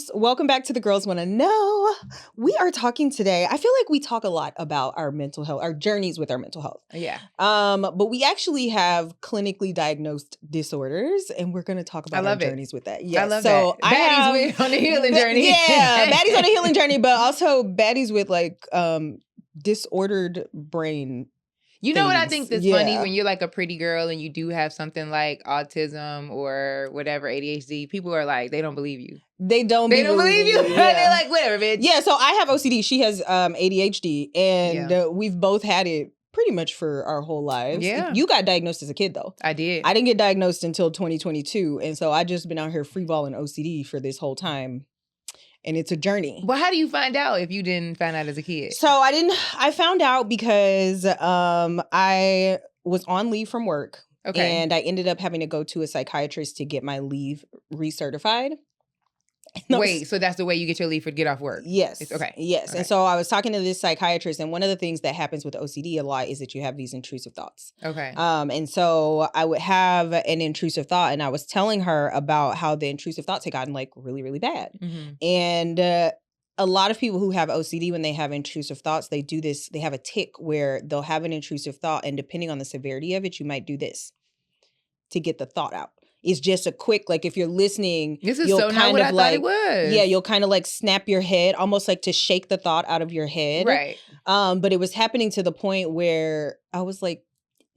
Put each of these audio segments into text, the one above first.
girls. Welcome back to The Girls Wanna Know. We are talking today. I feel like we talk a lot about our mental health, our journeys with our mental health. Yeah. But we actually have clinically diagnosed disorders, and we're going to talk about our journeys with that. Yes. I love that. Baddies on a healing journey. Yeah, baddies on a healing journey, but also baddies with like disordered brain. You know what I think that's funny? When you're like a pretty girl and you do have something like autism or whatever, ADHD, people are like, they don't believe you. They don't believe you. Yeah. They're like, whatever, bitch. Yeah, so I have OCD. She has ADHD, and we've both had it pretty much for our whole lives. Yeah. You got diagnosed as a kid, though. I did. I didn't get diagnosed until 2022, and so I just been out here freeballing OCD for this whole time. And it's a journey. Well, how do you find out if you didn't find out as a kid? So I found out because I was on leave from work. Okay. And I ended up having to go to a psychiatrist to get my leave recertified. Wait, so that's the way you get your leave for get off work? Yes. Okay. Yes. Okay. And so I was talking to this psychiatrist, and one of the things that happens with OCD a lot is that you have these intrusive thoughts. Okay. And so I would have an intrusive thought, and I was telling her about how the intrusive thoughts had gotten like really, really bad. Mm-hmm. And a lot of people who have OCD, when they have intrusive thoughts, they do this. They have a tick where they'll have an intrusive thought, and depending on the severity of it, you might do this to get the thought out. It's just a quick, like if you're listening, this is so not what I thought it was. Yeah, you'll kind of like snap your head, almost like to shake the thought out of your head. Right. But it was happening to the point where I was like,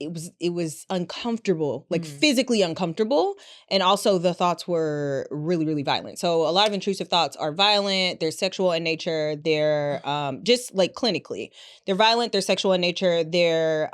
it was uncomfortable, like physically uncomfortable. And also the thoughts were really, really violent. So a lot of intrusive thoughts are violent. They're sexual in nature. They're just like clinically. They're violent. They're sexual in nature. They're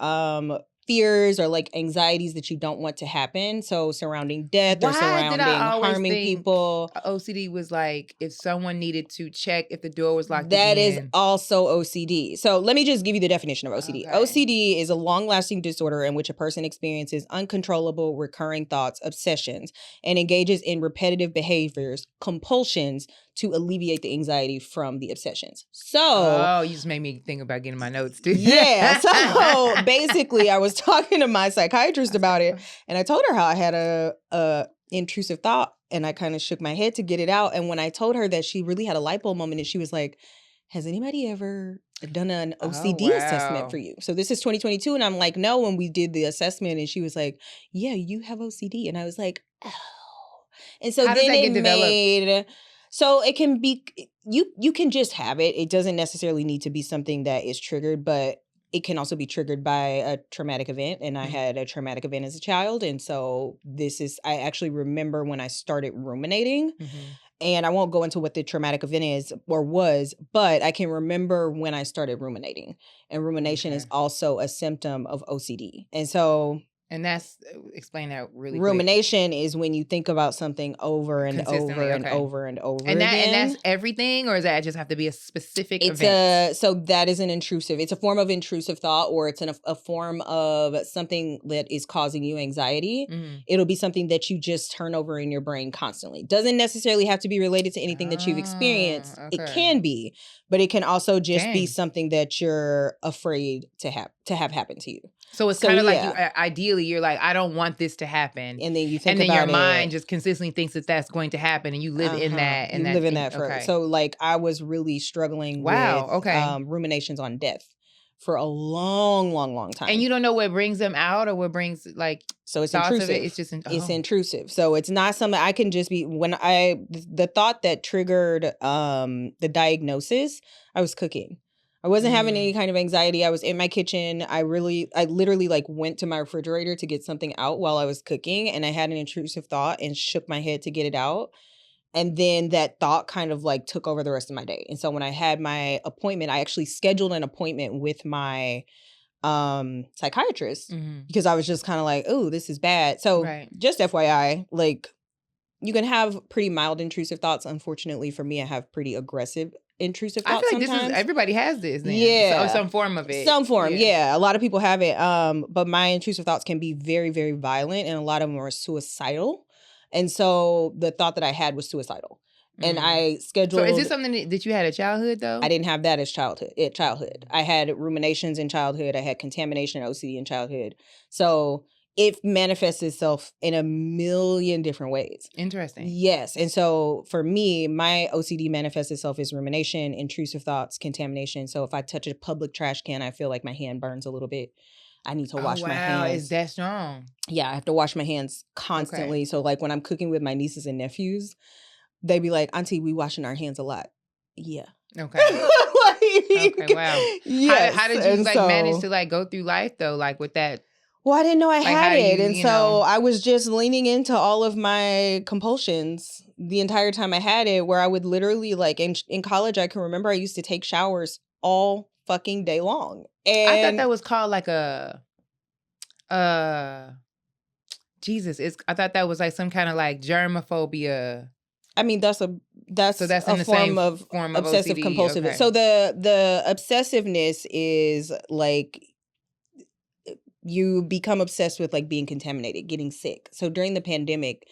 fears or like anxieties that you don't want to happen. So surrounding death or surrounding harming people. OCD was like if someone needed to check if the door was locked. That is also OCD. So let me just give you the definition of OCD. Okay. OCD is a long-lasting disorder in which a person experiences uncontrollable recurring thoughts, obsessions, and engages in repetitive behaviors, compulsions, to alleviate the anxiety from the obsessions. So, you just made me think about getting my notes too. Yeah. So basically, I was talking to my psychiatrist about it, and I told her how I had a intrusive thought, and I kind of shook my head to get it out. And when I told her that, she really had a light bulb moment, and she was like, "Has anybody ever done an OCD assessment for you?" So this is 2022, and I'm like, "No." When we did the assessment, and she was like, "Yeah, you have OCD," and I was like, "Oh." And so then it made. So it can be, you can just have it. It doesn't necessarily need to be something that is triggered, but it can also be triggered by a traumatic event. And I had a traumatic event as a child. And so I actually remember when I started ruminating, and I won't go into what the traumatic event is or was, but I can remember when I started ruminating. And rumination is also a symptom of OCD. And so... And that's, explain that really rumination quick. Is when you think about something over and over and over and over again. And that's everything, or does that just have to be a specific event? So that is it's a form of intrusive thought, or it's a form of something that is causing you anxiety. It'll be something that you just turn over in your brain constantly. Doesn't necessarily have to be related to anything that you've experienced. Okay. It can be, but it can also just be something that you're afraid to have happen to you. So it's kind of like ideally you're like, I don't want this to happen. And then you think about it. And then your mind just consistently thinks that that's going to happen, and you live in that. And you live in that forever. So like I was really struggling with ruminations on death for a long, long, long time. And you don't know what brings them out or what brings like so it's intrusive. It's just it's intrusive. So it's not something I can just be the thought that triggered the diagnosis, I was cooking. I wasn't having any kind of anxiety. I was in my kitchen. I literally like went to my refrigerator to get something out while I was cooking, and I had an intrusive thought and shook my head to get it out. And then that thought kind of like took over the rest of my day. And so when I had my appointment, I actually scheduled an appointment with my psychiatrist because I was just kind of like, oh, this is bad. So just FYI, like you can have pretty mild intrusive thoughts. Unfortunately for me, I have pretty aggressive intrusive thoughts. I feel like everybody has this then. Yeah. Some form of it. Some form, yeah. A lot of people have it. But my intrusive thoughts can be very, very violent, and a lot of them are suicidal. And so the thought that I had was suicidal. And I scheduled... So is this something that you had at childhood, though? I didn't have that as childhood. I had ruminations in childhood. I had contamination and OCD in childhood. So it manifests itself in a million different ways. Interesting. Yes. And so for me, my OCD manifests itself as rumination, intrusive thoughts, contamination. So if I touch a public trash can, I feel like my hand burns a little bit. I need to wash my hands. Is that strong? Yeah, I have to wash my hands constantly. Okay. So like when I'm cooking with my nieces and nephews, they be like, Auntie, we washing our hands a lot. Yeah. Okay. Okay, wow. Yes. How did you manage to go through life though, with that? Well, I didn't know I had it. And so I was just leaning into all of my compulsions the entire time I had it, where I would literally in college, I can remember I used to take showers all fucking day long. And I thought that was called Jesus. I thought that was some kind of germophobia. I mean, that's a form of obsessive compulsiveness. Okay. So the obsessiveness is you become obsessed with being contaminated, getting sick. So during the pandemic,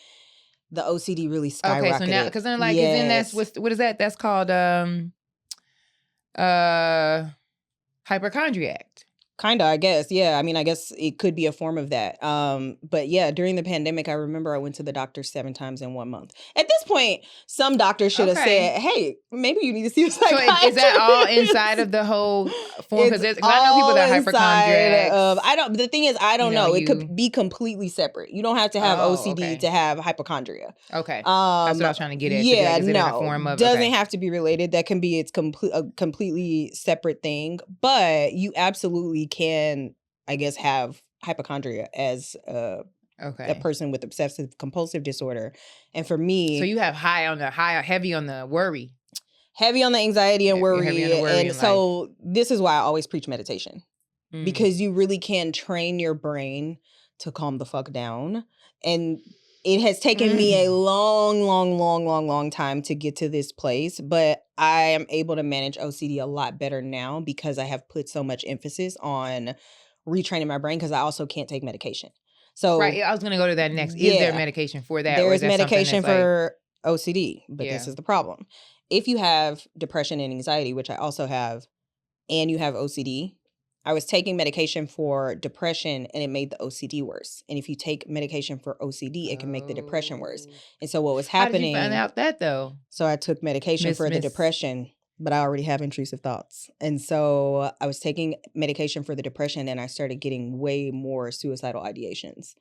the OCD really skyrocketed. Okay, so now because then what is that? That's called hypochondriac. Kinda, I guess. Yeah. I mean, I guess it could be a form of that. But yeah, during the pandemic, I remember I went to the doctor 7 times in 1 month. At this point, some doctor should have said, hey, maybe you need to see a psychiatrist. So is that all inside of the whole form? Because I know people that are hypochondriacs. The thing is, I don't know. It could be completely separate. You don't have to have OCD to have hypochondria. Okay. That's what I was trying to get at. Yeah, is it a form of, doesn't have to be related. That can be a completely separate thing. But you absolutely can, I guess, have hypochondria as a person with obsessive compulsive disorder. And for me, so you have heavy on the worry, heavy on the anxiety and worry. And so this is why I always preach meditation, because you really can train your brain to calm the fuck down. And it has taken me a long time to get to this place, but I am able to manage OCD a lot better now because I have put so much emphasis on retraining my brain, because I also can't take medication. So right, I was going to go to that next. Is there medication for that? There is medication for OCD, but this is the problem. If you have depression and anxiety, which I also have, and you have OCD, I was taking medication for depression and it made the OCD worse. And if you take medication for OCD, it can make the depression worse. And so what was happening... How did you find out that though? So I took medication for the depression, but I already have intrusive thoughts. And so I was taking medication for the depression and I started getting way more suicidal ideations.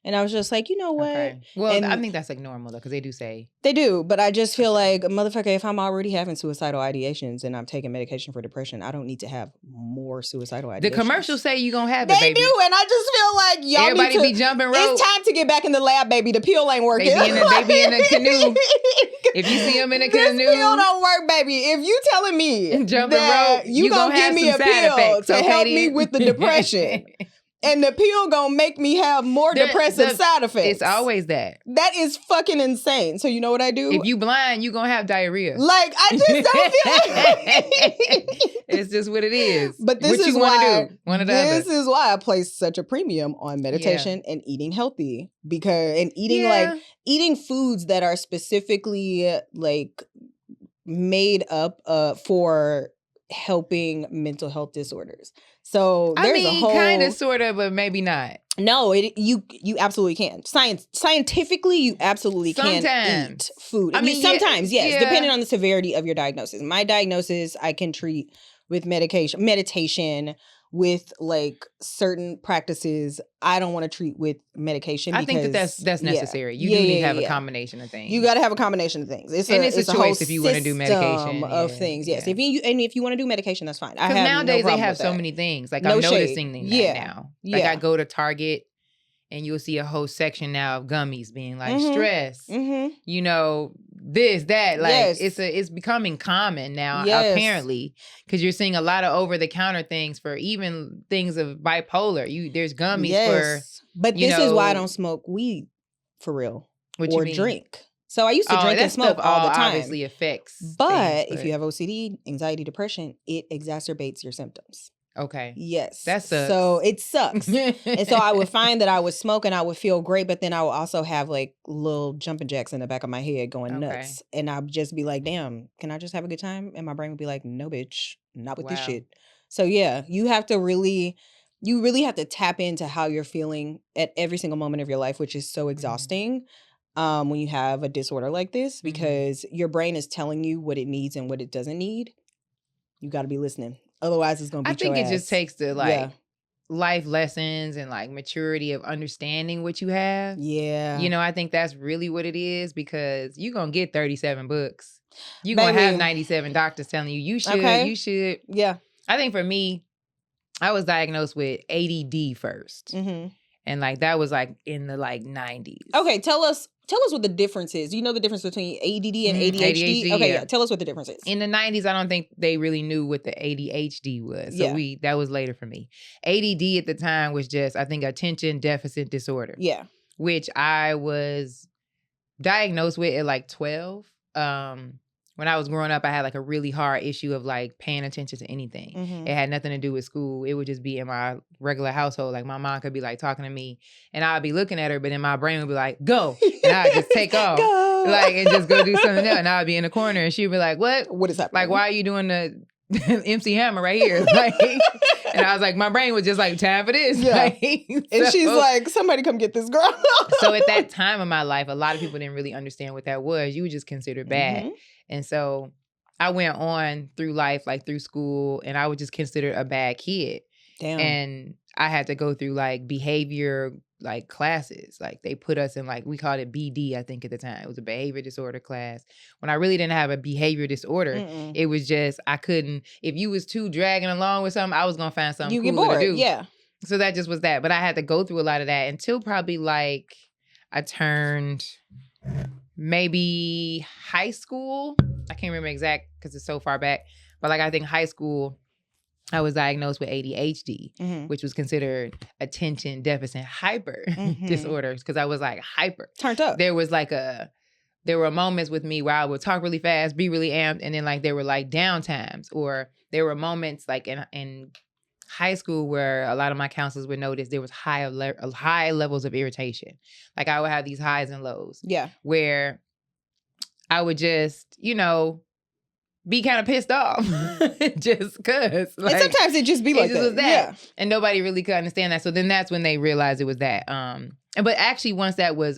And I was just like, you know what? Okay. Well, I think that's normal though, because they do say. They do, but I just feel like, motherfucker, if I'm already having suicidal ideations and I'm taking medication for depression, I don't need to have more suicidal ideations. The commercials say you're going to have it, baby. They do, and I just feel like y'all everybody be jumping rope. It's time to get back in the lab, baby. The pill ain't working. They be in a canoe. If you see them in a canoe. This pill don't work, baby. If you telling me jumping rope, you gonna give me a pill to help me with the depression. And the pill gonna make me have more depressive side effects. It's always that. That is fucking insane. So you know what I do? If you blind, you gonna have diarrhea. I just don't feel like it's just what it is. But this is why I place such a premium on meditation and eating healthy, because eating foods that are specifically made up for helping mental health disorders. So there's a whole kind of, sort of, but maybe not. No, you absolutely can. Scientifically, you absolutely can eat food. Sometimes, yes, depending on the severity of your diagnosis. My diagnosis, I can treat with meditation, with certain practices. I don't want to treat with medication. I think that's necessary. You do need to have a combination of things. You got to have a combination of things. It's a choice if you want to do medication of things. Yes, if you want to do medication, that's fine. Because nowadays they have so many things. I'm noticing that now. I go to Target and you'll see a whole section now of gummies being stress. Mm-hmm. This, that, it's becoming common now, apparently, because you're seeing a lot of over-the-counter things for even things of bipolar. There's gummies for, but this is why I don't smoke weed for real or drink. So I used to drink and smoke all the time. Obviously affects. But if you have OCD, anxiety, depression, it exacerbates your symptoms. Okay. Yes. That sucks. So it sucks. And so I would find that I would smoke and I would feel great, but then I would also have little jumping jacks in the back of my head going nuts. And I'd just be like, damn, can I just have a good time? And my brain would be like, no, bitch, not with this shit. So yeah, you have to really you really have to tap into how you're feeling at every single moment of your life, which is so exhausting when you have a disorder like this, because your brain is telling you what it needs and what it doesn't need. You got to be listening. Otherwise, it's going to beat your ass. I think it just takes the life lessons and like maturity of understanding what you have. Yeah. You know, I think that's really what it is, because you're going to get 37 books. You're going to have 97 doctors telling you, you should. Yeah. I think for me, I was diagnosed with ADD first. Mm-hmm. And like, that was like in the like 90s. Okay. Tell us what the difference is. Do you know the difference between ADD and ADHD? Okay, yeah. Tell us what the difference is. In the 90s, I don't think they really knew what the ADHD was. So that was later for me. ADD at the time was just, I think, attention deficit disorder. Yeah. Which I was diagnosed with at like 12. When I was growing up, I had like a really hard issue of like paying attention to anything. Mm-hmm. It had nothing to do with school. It would just be in my regular household. Like my mom could be like talking to me and I'd be looking at her, but then my brain would be like, go. And I'd just take off. Go. Like, and just go do something else. And I'd be in the corner and she'd be like, what is happening? Like, why are you doing the MC Hammer right here? Like, and I was like, my brain was just like, time for this. Yeah. Like, and she's like, somebody come get this girl. So at that time of my life, a lot of people didn't really understand what that was. You would just consider it bad. Mm-hmm. And so I went on through life, like through school, and I was just considered a bad kid. Damn. And I had to go through like behavior like classes. Like they put us in like, we called it BD, I think at the time. It was a behavior disorder class. When I really didn't have a behavior disorder, it was just, I couldn't, if you was too dragging along with something, I was going to find something cooler to do. Yeah. So that just was that. But I had to go through a lot of that until probably like I turned maybe high school. I can't remember exact because it's so far back. But like I think high school, I was diagnosed with ADHD, which was considered attention deficit hyper disorders, because I was like hyper. Turned up. There were moments with me where I would talk really fast, be really amped, and then like there were like down times, or there were moments like in high school where a lot of my counselors would notice there was high levels of irritation. Like I would have these highs and lows. Yeah. Where I would just, be kind of pissed off just because. Like, and sometimes it just be like that. Yeah. And nobody really could understand that. So then that's when they realized it was that. But actually once I was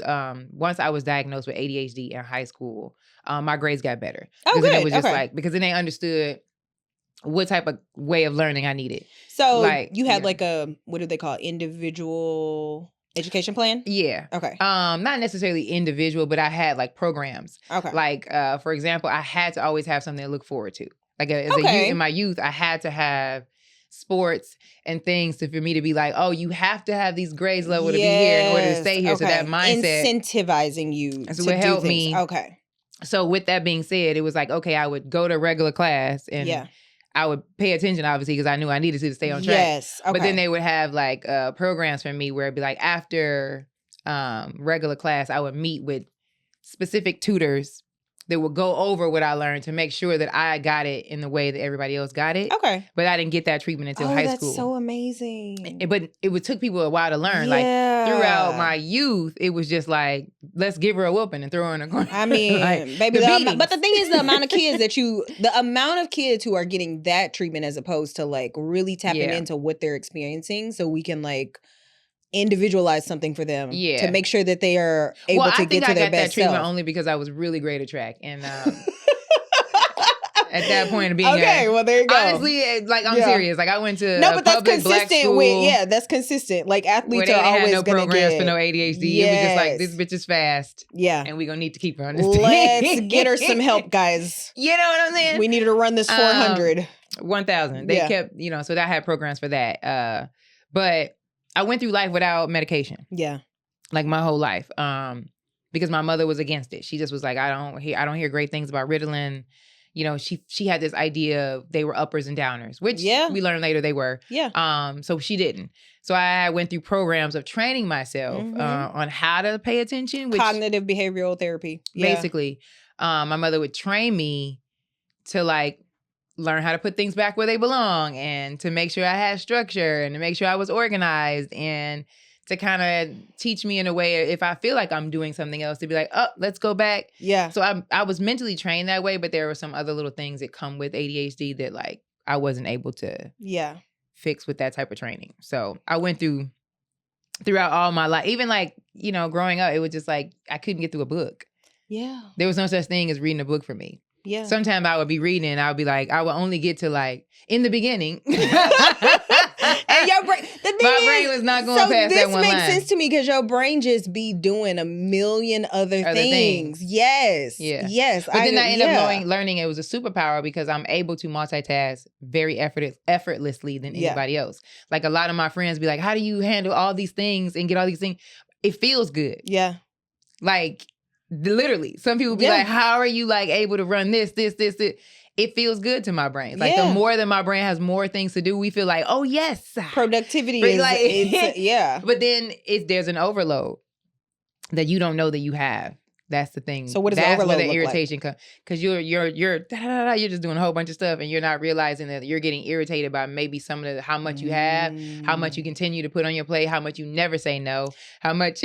diagnosed with ADHD in high school, my grades got better. Oh, good. It was just because then they understood what type of way of learning I needed. So like, you had like a, what do they call it? Individual education plan? Yeah. Okay. Not necessarily individual, but I had like programs. Okay. Like, for example, I had to always have something to look forward to. Like in my youth, I had to have sports and things for me to be like, oh, you have to have these grades level to be here in order to stay here. Okay. So that mindset. Incentivizing you to what helped do things. Me. Okay. So with that being said, it was like, okay, I would go to regular class and I would pay attention, obviously, because I knew I needed to stay on track. Yes. Okay. But then they would have like programs for me where it'd be like after regular class, I would meet with specific tutors that would go over what I learned to make sure that I got it in the way that everybody else got it. Okay. But I didn't get that treatment until high school. That's so amazing. But it took people a while to learn. Like throughout my youth, it was just like, let's give her a whooping and throw her in a corner. I mean, like, baby, but the thing is the amount of kids who are getting that treatment as opposed to like really tapping into what they're experiencing so we can like individualize something for them to make sure that they are able to get to their best self. I got that treatment only because I was really great at track. And at that point of being well, there you go. Honestly, like I'm serious. Like I went to but that's consistent with that's consistent. Like athletes are always no gonna programs get for no ADHD. It was just like, this bitch is fast. Yeah. And we're gonna need to keep her on this Let's get her some help, guys. You know what I'm saying? We needed to run this 400. 1,000. They kept, so I had programs for that. But I went through life without medication. Yeah. Like my whole life. Because my mother was against it. She just was like, I don't hear great things about Ritalin. She had this idea they were uppers and downers, which we learned later they were. Yeah. So she didn't. So I went through programs of training myself on how to pay attention. Cognitive behavioral therapy. Basically. My mother would train me to like learn how to put things back where they belong and to make sure I had structure and to make sure I was organized and to kind of teach me in a way if I feel like I'm doing something else to be like, oh, let's go back. Yeah. So I was mentally trained that way, but there were some other little things that come with ADHD that like I wasn't able to fixed with that type of training. So I went throughout all my life, even like, you know, growing up, it was just like, I couldn't get through a book. Yeah. There was no such thing as reading a book for me. Yeah. Sometimes I would be reading and I would be like, I would only get to like, in the beginning. And your brain, my brain was not going past that one line. This makes sense to me because your brain just be doing a million other things. Yes. Yeah. Yes. But then I ended up learning it was a superpower because I'm able to multitask very effortlessly than anybody else. Like a lot of my friends be like, how do you handle all these things and get all these things? It feels good. Yeah. Like literally, some people be like, how are you like able to run this? It feels good to my brain. Like the more that my brain has more things to do, we feel like, oh yes. Productivity is like, But then there's an overload that you don't know that you have. That's the thing. So what does the overload look irritation comes? Because you're just doing a whole bunch of stuff and you're not realizing that you're getting irritated by maybe some of how much you have, how much you continue to put on your plate, how much you never say no, how much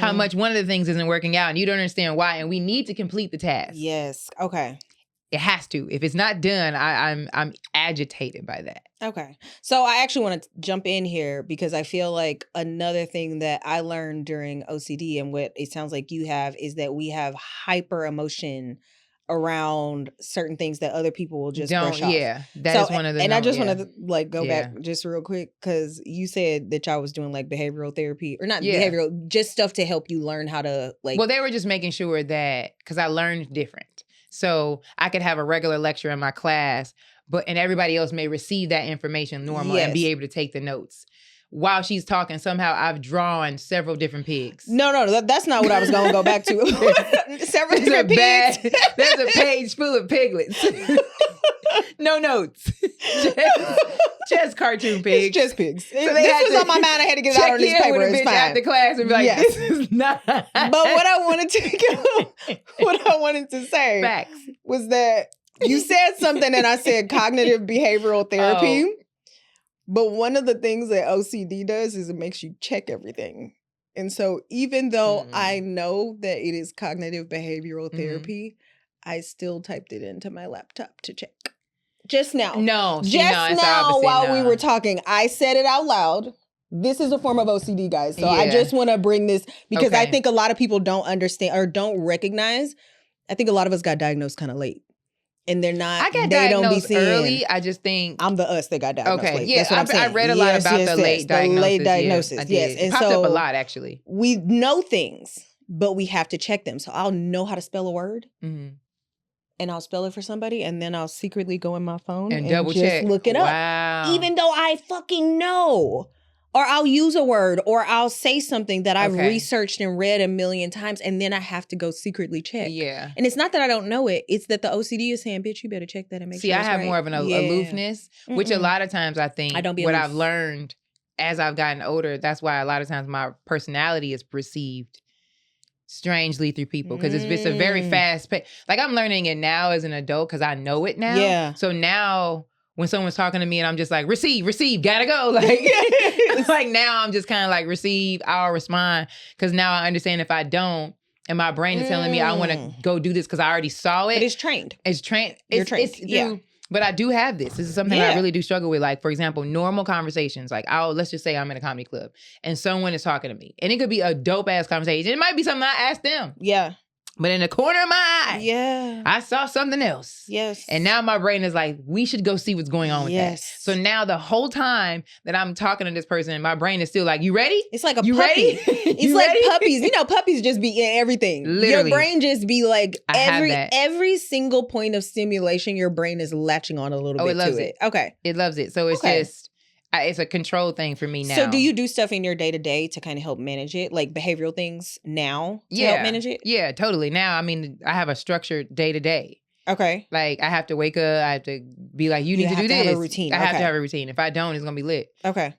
how much one of the things isn't working out and you don't understand why. And we need to complete the task. Yes. Okay. It has to. If it's not done, I'm agitated by that. Okay. So I actually want to jump in here because I feel like another thing that I learned during OCD and what it sounds like you have is that we have hyper emotion around certain things that other people will just brush off. Yeah, that is one of the. And I just want to like go back just real quick because you said that y'all was doing like behavioral therapy or not behavioral, just stuff to help you learn how to like. Well, they were just making sure that because I learned different. So I could have a regular lecture in my class, and everybody else may receive that information normal and be able to take the notes. While she's talking, somehow I've drawn several different pigs. No, that's not what I was going to go back to. Several different pigs. There's a page full of piglets. No notes. Just cartoon pigs. It's just pigs. So this was on my mind. I had to get it out on this paper. It's fine. After class and be like, this is not. But what I wanted to say Facts. was that you said something and I said cognitive behavioral therapy. Oh. But one of the things that OCD does is it makes you check everything. And so even though I know that it is cognitive behavioral therapy, I still typed it into my laptop to check. Just now. Just now while we were talking, I said it out loud. This is a form of OCD, guys. So I just want to bring this because I think a lot of people don't understand or don't recognize. I think a lot of us got diagnosed kind of late. And they're not. I got diagnosed early. I just think I'm the us that got diagnosed late. Yeah, that's what I'm saying. I read a lot about the late diagnosis. The late diagnosis, yes. And popped up a lot, actually. We know things, but we have to check them. So I'll know how to spell a word, and I'll spell it for somebody, and then I'll secretly go in my phone and double check, look it up, even though I fucking know. Or I'll use a word, or I'll say something that I've researched and read a million times, and then I have to go secretly check. Yeah. And it's not that I don't know it. It's that the OCD is saying, bitch, you better check that and make sure it's right. See, I have more of an aloofness, which a lot of times I think I've learned as I've gotten older, that's why a lot of times my personality is perceived strangely through people. Because it's a very fast pace. Like I'm learning it now as an adult because I know it now. Yeah. So now when someone's talking to me and I'm just like, receive, gotta go. Like, like now I'm just kind of like, receive, I'll respond. Because now I understand if I don't, and my brain is telling me I want to go do this because I already saw it. But it's trained. It's trained. You're trained. But I do have this. This is something I really do struggle with. Like, for example, normal conversations. Like, let's just say I'm in a comedy club and someone is talking to me. And it could be a dope-ass conversation. It might be something I asked them. Yeah. But in the corner of my eye, I saw something else. Yes. And now my brain is like, we should go see what's going on with that. So now the whole time that I'm talking to this person, my brain is still like, you ready? It's like a puppy. It's like puppies. You know, puppies just be in everything. Literally. Your brain just be like, every single point of stimulation, your brain is latching on a little bit to it. Okay. It loves it. So it's just... it's a control thing for me now. So do you do stuff in your day-to-day to kind of help manage it? Like behavioral things now to help manage it? Yeah, totally. Now, I mean, I have a structured day-to-day. Okay. Like I have to wake up. I have to be like, you need to do this. Have a routine. I have to have a routine. If I don't, it's going to be lit. Okay.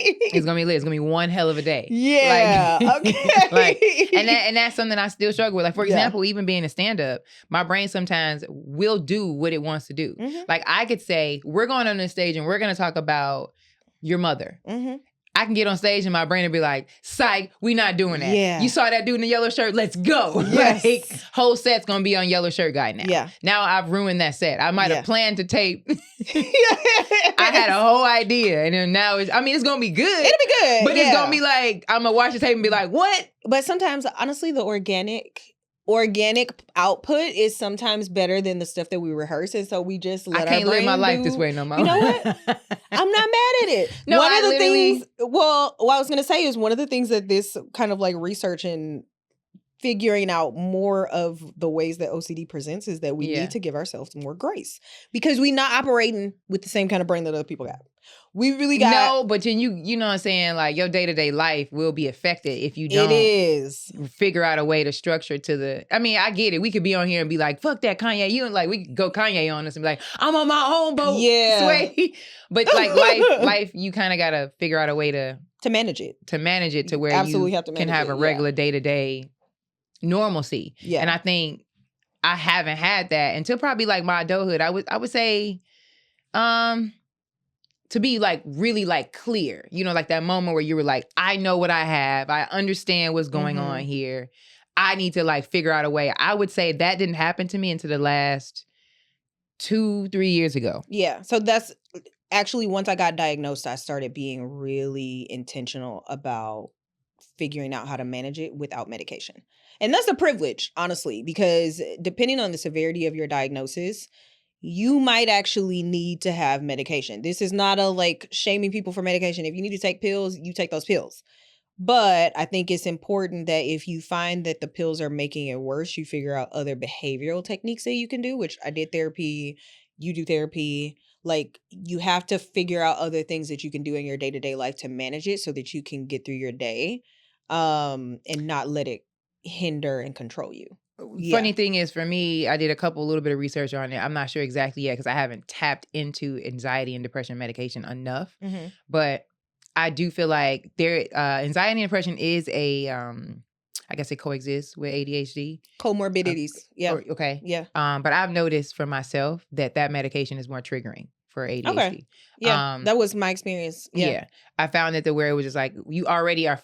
It's going to be lit. It's going to be one hell of a day. Yeah. Like, okay. And that's something I still struggle with. Like, for example, even being a stand-up, my brain sometimes will do what it wants to do. Like I could say, we're going on this stage and we're going to talk about your mother. I can get on stage and my brain will be like, psych, we not doing that. Yeah. You saw that dude in the yellow shirt, let's go. Yes. Like, whole set's going to be on yellow shirt guy now. Yeah. Now I've ruined that set. I might have planned to tape. I had a whole idea. And then now it's going to be good. It'll be good. But it's going to be like, I'm going to watch the tape and be like, what? But sometimes, honestly, the organic output is sometimes better than the stuff that we rehearse, and so we just let I can't live my life this way no more. You know what? I'm not mad at it. No, one of the things. Well, what I was gonna say is one of the things that this kind of like research and figuring out more of the ways that OCD presents is that we need to give ourselves more grace because we're not operating with the same kind of brain that other people got. We really got no, but then you know what I'm saying, like your day-to-day life will be affected if you don't figure out a way to structure to the I get it. We could be on here and be like, fuck that Kanye. You and like we could go Kanye on us and be like, I'm on my own boat. Yeah. Sway. But like life, you kind of gotta figure out a way to manage it. To manage it to where absolutely you have to can have a regular day-to-day normalcy. Yeah. And I think I haven't had that until probably like my adulthood. I would say to be like really like clear, you know, like that moment where you were like, I know what I have. I understand what's going on here. I need to like figure out a way. I would say that didn't happen to me until the last 2-3 years ago. Yeah. So that's actually once I got diagnosed, I started being really intentional about figuring out how to manage it without medication. And that's a privilege, honestly, because depending on the severity of your diagnosis, you might actually need to have medication. This is not a like shaming people for medication. If you need to take pills, you take those pills. But I think it's important that if you find that the pills are making it worse, you figure out other behavioral techniques that you can do, which I did therapy, you do therapy. Like you have to figure out other things that you can do in your day-to-day life to manage it so that you can get through your day and not let it hinder and control you. Funny thing is, for me, I did a little bit of research on it. I'm not sure exactly yet because I haven't tapped into anxiety and depression medication enough. But I do feel like anxiety and depression is I guess it coexists with ADHD. Comorbidities. Okay. Yeah. But I've noticed for myself that medication is more triggering for ADHD. Okay. Yeah, that was my experience. Yeah. I found that where it was just like, you already are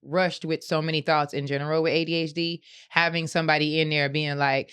rushed with so many thoughts in general with ADHD, having somebody in there being like,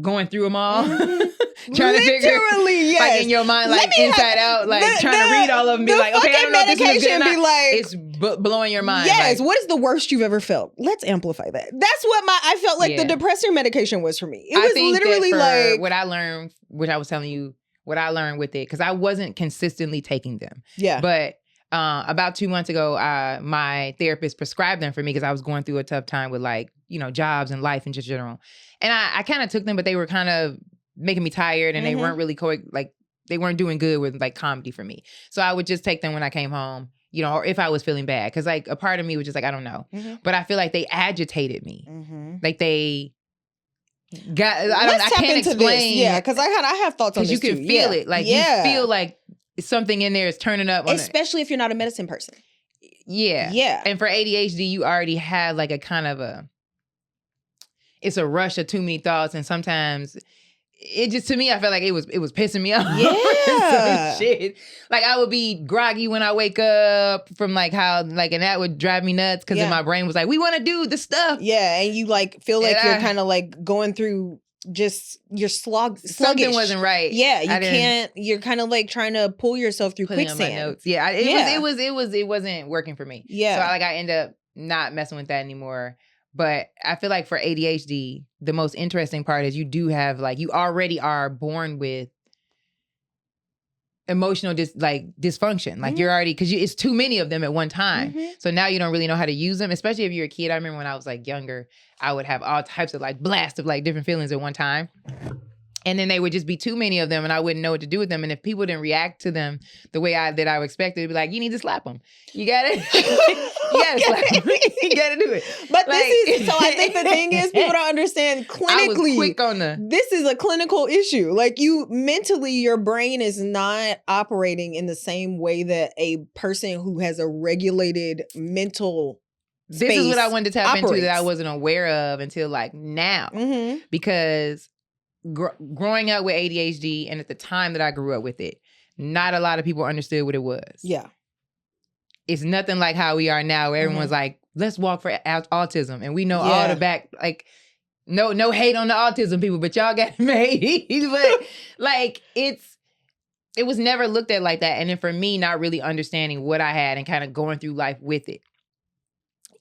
going through them all, trying to figure, yes. like in your mind, like inside out, like trying to read all of them, and be like, okay, I don't know if this is good or not. Like, it's blowing your mind. Yes. Like, what is the worst you've ever felt? Let's amplify that. That's what I felt like the depressor medication was for me. It was literally like what I learned, which I was telling you, what I learned with it, because I wasn't consistently taking them. Yeah. But about 2 months ago, my therapist prescribed them for me because I was going through a tough time with like, you know, jobs and life in just general. And I kind of took them, but they were kind of making me tired and they weren't really they weren't doing good with like comedy for me. So I would just take them when I came home, you know, or if I was feeling bad. Cause like a part of me was just like, I don't know. But I feel like they agitated me. Like they I can't explain. Yeah, because I have thoughts on this too. Because you can feel it. Like you feel like something in there is turning up. Especially if you're not a medicine person. Yeah. Yeah. And for ADHD, you already have like a kind of it's a rush of too many thoughts, and sometimes it just, to me, I felt like it was pissing me off. Yeah. Shit. Like I would be groggy when I wake up from like how like, and that would drive me nuts because my brain was like, we want to do the stuff. Yeah, and you like feel like you're kind of like going through just you're sluggish. Something wasn't right. Yeah, you're kind of like trying to pull yourself through quicksand. Yeah, it wasn't working for me. Yeah, so I end up not messing with that anymore. But I feel like for ADHD, the most interesting part is you do have like, you already are born with emotional dysfunction. Like you're already, because it's too many of them at one time. So now you don't really know how to use them, especially if you're a kid. I remember when I was like younger, I would have all types of like blasts of like different feelings at one time. And then they would just be too many of them and I wouldn't know what to do with them. And if people didn't react to them the way that I would expect, it'd be like, you need to slap them. You got it? You got to slap them. You got to do it. But like, so I think the thing is, people don't understand clinically. I was quick on this is a clinical issue. Like mentally, your brain is not operating in the same way that a person who has a regulated mental space This is what I wanted to tap operates. into that I wasn't aware of until like now. Because growing up with ADHD and at the time that I grew up with it, not a lot of people understood what it was. Yeah. it's nothing like how we are now, where everyone's like, let's walk for autism. And we know all the back, like, no hate on the autism people, but y'all got made. But like, it was never looked at like that. And then for me, not really understanding what I had and kind of going through life with it,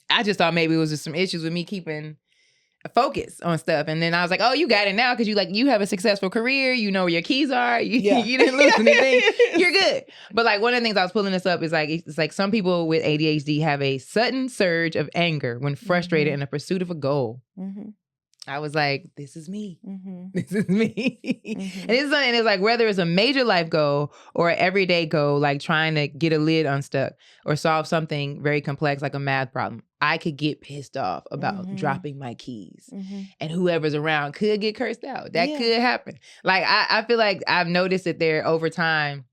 I just thought maybe it was just some issues with me keeping a focus on stuff. And then I was like, oh, you got it now because you have a successful career. You know where your keys are. You didn't lose anything. You're good. But like one of the things I was pulling this up is like, it's like some people with ADHD have a sudden surge of anger when frustrated in the pursuit of a goal. I was like, this is me. This is me. And it's like whether it's a major life goal or an everyday goal, like trying to get a lid unstuck or solve something very complex like a math problem, I could get pissed off about dropping my keys. And whoever's around could get cursed out. That could happen. Like, I feel like I've noticed that there over time,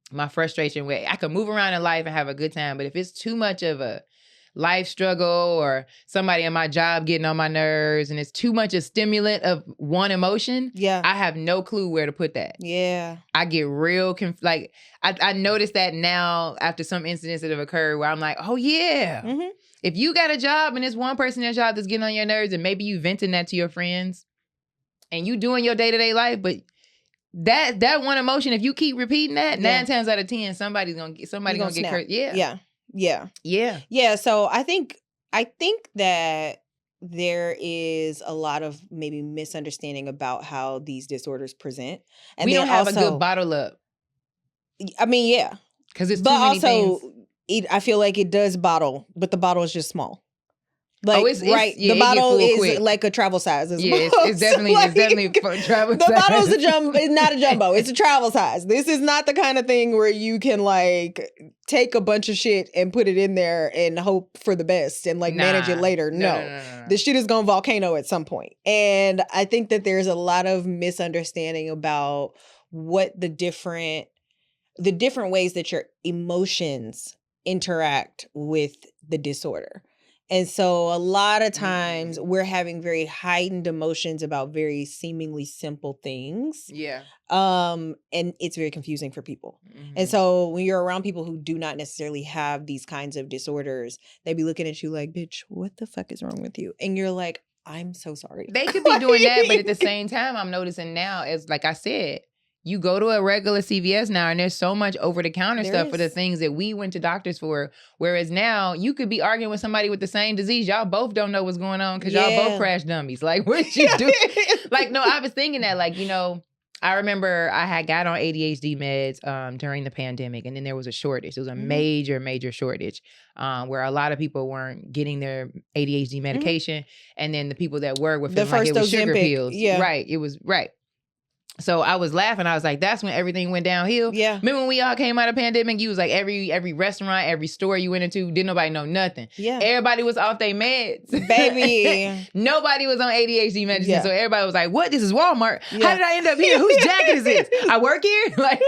my frustration with, I could move around in life and have a good time, but if it's too much of a life struggle or somebody in my job getting on my nerves and it's too much a stimulant of one emotion, I have no clue where to put that. I get real, like, I notice that now after some incidents that have occurred where I'm like, oh yeah, if you got a job and there's one person in your job that's getting on your nerves and maybe you venting that to your friends and you doing your day-to-day life, but that one emotion, if you keep repeating that, 9 times out of 10, somebody's gonna get cursed. Yeah. So I think that there is a lot of maybe misunderstanding about how these disorders present. And we don't have a good bottle up. I mean, because it's too many things. I feel like it does bottle, but the bottle is just small. Like, the bottle is like a travel size. It's definitely for travel size. The bottle is it's not a jumbo. It's a travel size. This is not the kind of thing where you can like take a bunch of shit and put it in there and hope for the best and like manage it later. No. This shit is going to volcano at some point. And I think that there's a lot of misunderstanding about what the different ways that your emotions interact with the disorder. And so a lot of times we're having very heightened emotions about very seemingly simple things. And it's very confusing for people. And so when you're around people who do not necessarily have these kinds of disorders, they be looking at you like, bitch, what the fuck is wrong with you? And you're like, I'm so sorry. They could be doing that, but at the same time, I'm noticing now, as like I said, you go to a regular CVS now and there's so much over-the-counter stuff for the things that we went to doctors for. Whereas now you could be arguing with somebody with the same disease. Y'all both don't know what's going on because y'all both crash dummies. Like, what you do? Like, no, I was thinking that, like, you know, I remember I had got on ADHD meds during the pandemic, and then there was a shortage. It was a major shortage where a lot of people weren't getting their ADHD medication. And then the people that were feeling like it was sugar pills. Right. It was, right. So I was laughing. I was like, that's when everything went downhill. Remember when we all came out of pandemic? You was like every restaurant, every store you went into, didn't nobody know nothing. Everybody was off their meds. Baby. Nobody was on ADHD medicine. So everybody was like, what? This is Walmart. How did I end up here? Whose jacket is this? I work here? Like,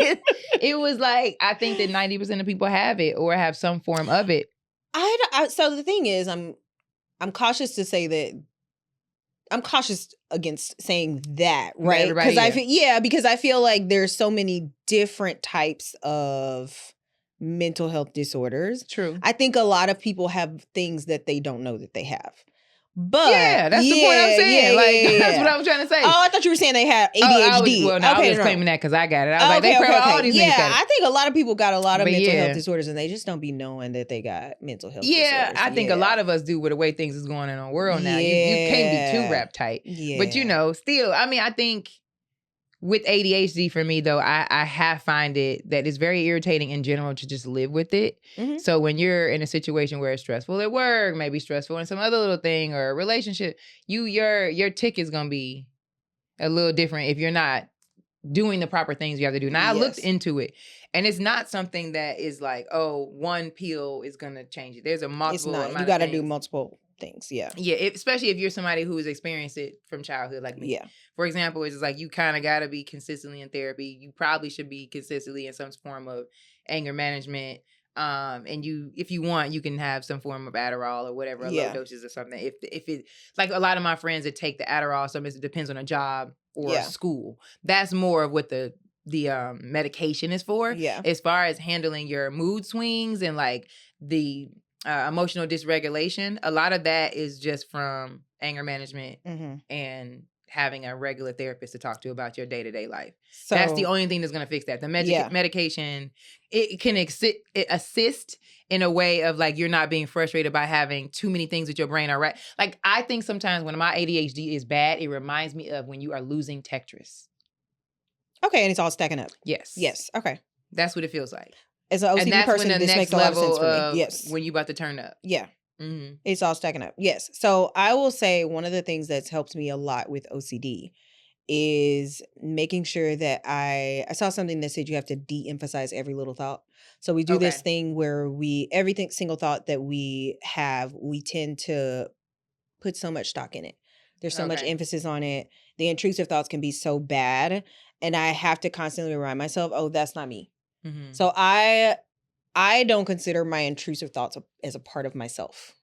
it was like, I think that 90% of people have it or have some form of it. So the thing is, I'm cautious to say that I'm cautious against saying that, right? Because I feel like there's so many different types of mental health disorders. True. I think a lot of people have things that they don't know that they have. But that's the point I'm saying. That's what I was trying to say. Oh, I thought you were saying they had ADHD. I was claiming that because I got it. I was like, they probably all these things. I think a lot of people got a lot of mental health disorders and they just don't be knowing that they got mental health disorders. I think a lot of us do with the way things is going in our world now. You can't be too wrapped tight. But you know, still, I mean, I think with ADHD for me though, I have find it that it's very irritating in general to just live with it. So when you're in a situation where it's stressful at work, maybe stressful in some other little thing or a relationship, your tick is gonna be a little different if you're not doing the proper things you have to do. Now I looked into it and it's not something that is like, oh, one pill is gonna change it. There's a multiple amount of things. You gotta do multiple things. Especially if you're somebody who has experienced it from childhood like me. For example, it's like you kind of got to be consistently in therapy. You probably should be consistently in some form of anger management. And if you want, you can have some form of Adderall or whatever, low doses or something. If it, like a lot of my friends that take the Adderall, sometimes it depends on a job or school. That's more of what the medication is for. Yeah. As far as handling your mood swings and like the emotional dysregulation, a lot of that is just from anger management and having a regular therapist to talk to about your day-to-day life. So that's the only thing that's going to fix that. The medication, it can assist in a way of like you're not being frustrated by having too many things with your brain. Right? Like I think sometimes when my ADHD is bad, it reminds me of when you are losing Tetris. Okay, and it's all stacking up. Yes. Yes. Okay. That's what it feels like. As an OCD person, this makes a lot of sense for me. Yes. When you about to turn up. Yeah. Mm-hmm. It's all stacking up. Yes. So I will say one of the things that's helped me a lot with OCD is making sure that I saw something that said you have to de-emphasize every little thought. So we do this thing where every single thought that we have, we tend to put so much stock in it. There's so much emphasis on it. The intrusive thoughts can be so bad. And I have to constantly remind myself, oh, that's not me. Mm-hmm. So I don't consider my intrusive thoughts as a part of myself.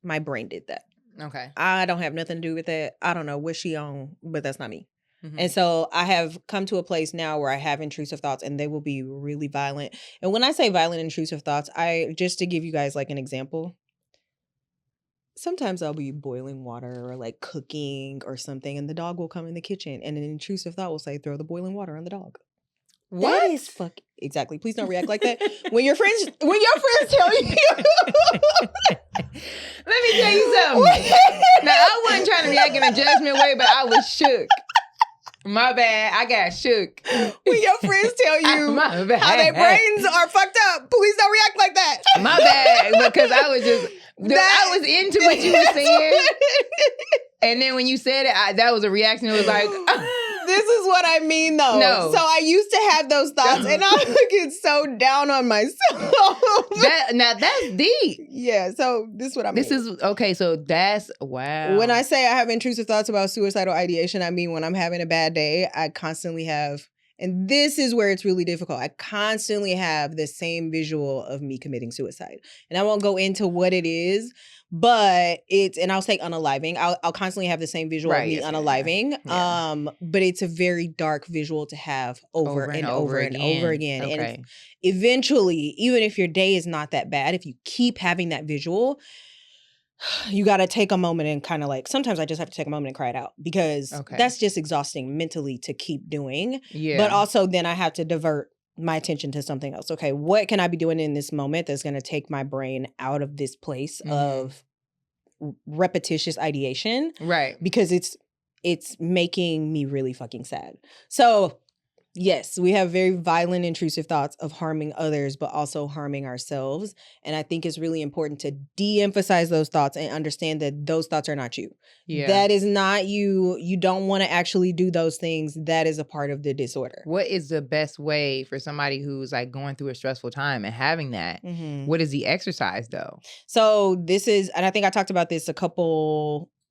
My brain did that. Okay. I don't have nothing to do with it. I don't know what she on, but that's not me. Mm-hmm. And so I have come to a place now where I have intrusive thoughts and they will be really violent. And when I say violent intrusive thoughts, just to give you guys like an example, sometimes I'll be boiling water or like cooking or something and the dog will come in the kitchen and an intrusive thought will say, throw the boiling water on the dog. What? That is exactly. Please don't react like that. When your friends tell you. Let me tell you something. Now, I wasn't trying to react in a judgment way, but I was shook. My bad. I got shook. When your friends tell you how their brains are fucked up, please don't react like that. My bad. Because I was just, I was into what you were saying. And then when you said it, that was a reaction. It was like... This is what I mean, though. No. So I used to have those thoughts, and I would get so down on myself. Now, that's deep. Yeah, so this is what I mean. This is, okay, so that's, wow. When I say I have intrusive thoughts about suicidal ideation, I mean when I'm having a bad day, I constantly have, and this is where it's really difficult, I constantly have the same visual of me committing suicide. And I won't go into what it is, but and I'll say unaliving. I'll constantly have the same visual of me unaliving. Yeah. But it's a very dark visual to have over and over again. Okay. And eventually, even if your day is not that bad, if you keep having that visual, you got to take a moment and kind of like, sometimes I just have to take a moment and cry it out because that's just exhausting mentally to keep doing. Yeah. But also then I have to divert my attention to something else. Okay, what can I be doing in this moment that's going to take my brain out of this place of repetitious ideation? Right. Because it's making me really fucking sad. So yes, we have very violent, intrusive thoughts of harming others, but also harming ourselves. And I think it's really important to de-emphasize those thoughts and understand that those thoughts are not you. Yeah. That is not you. You don't want to actually do those things. That is a part of the disorder. What is the best way for somebody who's like going through a stressful time and having that? Mm-hmm. What is the exercise though? So this is, and I think I talked about this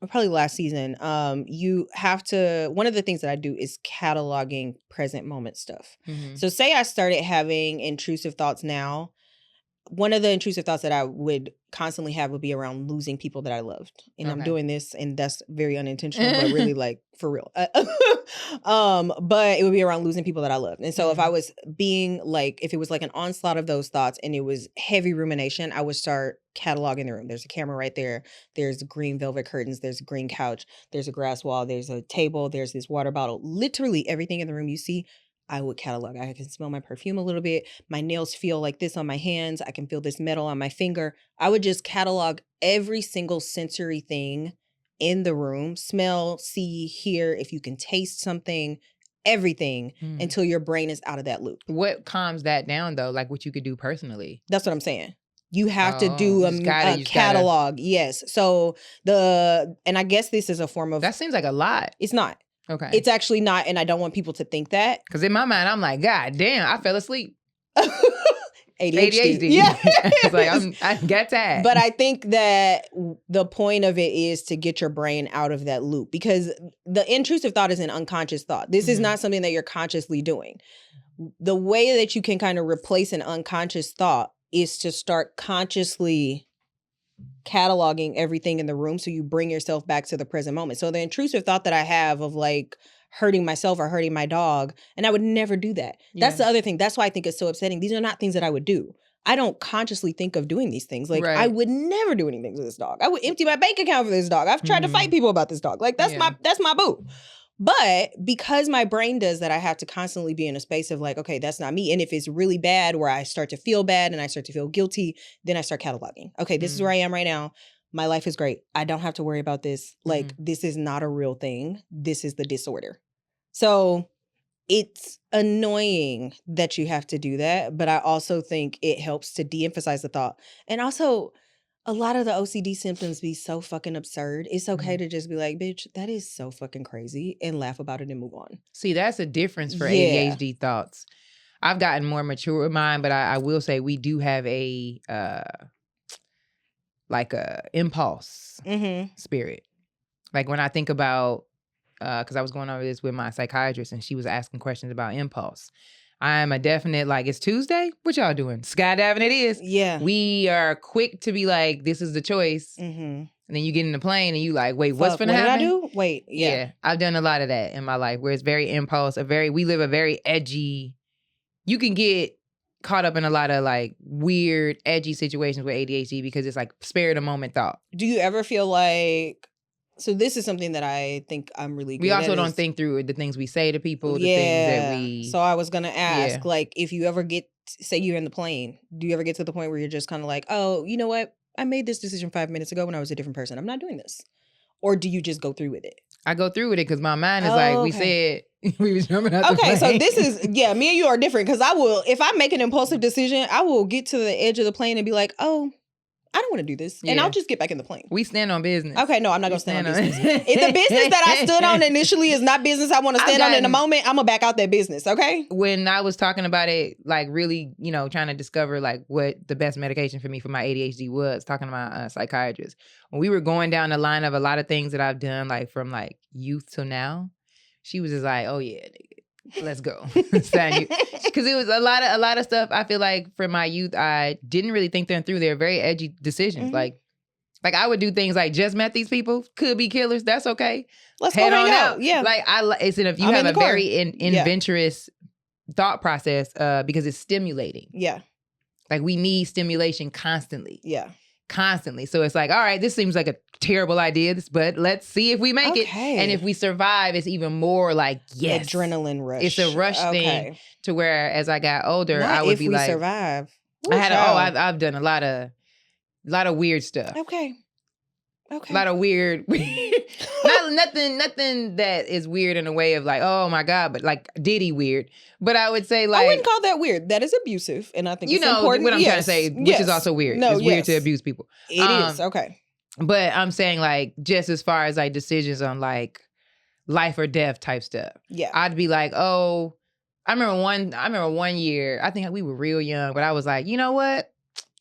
probably last season. You have to, one of the things that I do is cataloging present moment stuff. Mm-hmm. So say I started having intrusive thoughts now. One of the intrusive thoughts that I would constantly have would be around losing people that I loved. And I'm doing this, and that's very unintentional, but really like for real. But it would be around losing people that I loved. And so if I was being like, if it was like an onslaught of those thoughts and it was heavy rumination, I would start cataloging the room. There's a camera right there. There's green velvet curtains. There's a green couch. There's a grass wall. There's a table. There's this water bottle. Literally everything in the room you see, I would catalog. I can smell my perfume a little bit. My nails feel like this on my hands. I can feel this metal on my finger. I would just catalog every single sensory thing in the room. Smell, see, hear, if you can taste something, everything until your brain is out of that loop. What calms that down though? Like what you could do personally? That's what I'm saying. You have to do a catalog. Yes. So and I guess this is a form of. That seems like a lot. It's not. Okay. It's actually not, and I don't want people to think that. Because in my mind, I'm like, God damn, I fell asleep. ADHD. Yeah. It's like, I got tired. But I think that the point of it is to get your brain out of that loop, because the intrusive thought is an unconscious thought. This is not something that you're consciously doing. The way that you can kind of replace an unconscious thought is to start consciously cataloging everything in the room so you bring yourself back to the present moment. So the intrusive thought that I have of like hurting myself or hurting my dog. And I would never do that. Yeah. That's the other thing. That's why I think it's so upsetting. These are not things that I would do. I don't consciously think of doing these things. Like, I would never do anything to this dog. I would empty my bank account for this dog. I've tried to fight people about this dog. Like, that's my boo. But because my brain does that, I have to constantly be in a space of like, okay, that's not me. And if it's really bad where I start to feel bad and I start to feel guilty, then I start cataloging. Okay, this is where I am right now. My life is great. I don't have to worry about this. Like, this is not a real thing. This is the disorder. So it's annoying that you have to do that, but I also think it helps to de-emphasize the thought. And also, a lot of the OCD symptoms be so fucking absurd. It's okay to just be like, bitch, that is so fucking crazy, and laugh about it and move on. See, that's a difference for ADHD thoughts. I've gotten more mature with mine, but I will say we do have a impulse spirit. Like when I think about, because I was going over this with my psychiatrist and she was asking questions about impulse. I'm a definite, like, it's Tuesday? What y'all doing? Skydiving it is. Yeah. We are quick to be like, this is the choice. And then you get in the plane and you like, wait, what's going to happen? What did I do? Wait, yeah. I've done a lot of that in my life where it's very impulse, we live a very edgy, you can get caught up in a lot of like weird, edgy situations with ADHD because it's like spare the moment thought. Do you ever feel like, so this is something that I think I'm really good at. We also don't think through the things we say to people, the things that we... So I was going to ask, like, if you ever get, say you're in the plane, do you ever get to the point where you're just kind of like, oh, you know what? I made this decision 5 minutes ago when I was a different person. I'm not doing this. Or do you just go through with it? I go through with it because my mind is like, we said, we was jumping out the plane. So this is, me and you are different because I will, if I make an impulsive decision, I will get to the edge of the plane and be like, oh, I don't want to do this. And I'll just get back in the plane. We stand on business. Okay, no, I'm not going to stand on business. If the business that I stood on initially is not business I want to stand on in the moment, I'm going to back out that business, okay? When I was talking about it, like really, trying to discover like what the best medication for me for my ADHD was, talking to my psychiatrist. When we were going down the line of a lot of things that I've done, like from like youth till now, she was just like, oh yeah, nigga, let's go. Because it was a lot of stuff. I feel like for my youth, I didn't really think them through. They're very edgy decisions. Like I would do things like just met these people, could be killers. That's okay. Let's head on out. Yeah. Like it's if you have a very adventurous thought process because it's stimulating. Yeah. Like we need stimulation constantly. Yeah. Constantly. So it's like, all right, this seems like a terrible idea, but let's see if we make it. And if we survive, it's even more like, yes. Adrenaline rush. It's a rush thing to where as I got older, Not I would if be we like, survive. I've done a lot of weird stuff. Okay. A lot of weird, nothing that is weird in a way of like, oh my God, but like Diddy weird. But I would say like, I wouldn't call that weird. That is abusive. And I think it's important. What I'm trying to say, which is also weird. No, it's weird to abuse people. It is. Okay. But I'm saying like, just as far as like decisions on like life or death type stuff. Yeah. I'd be like, oh, I remember one year, I think we were real young, but I was like, you know what?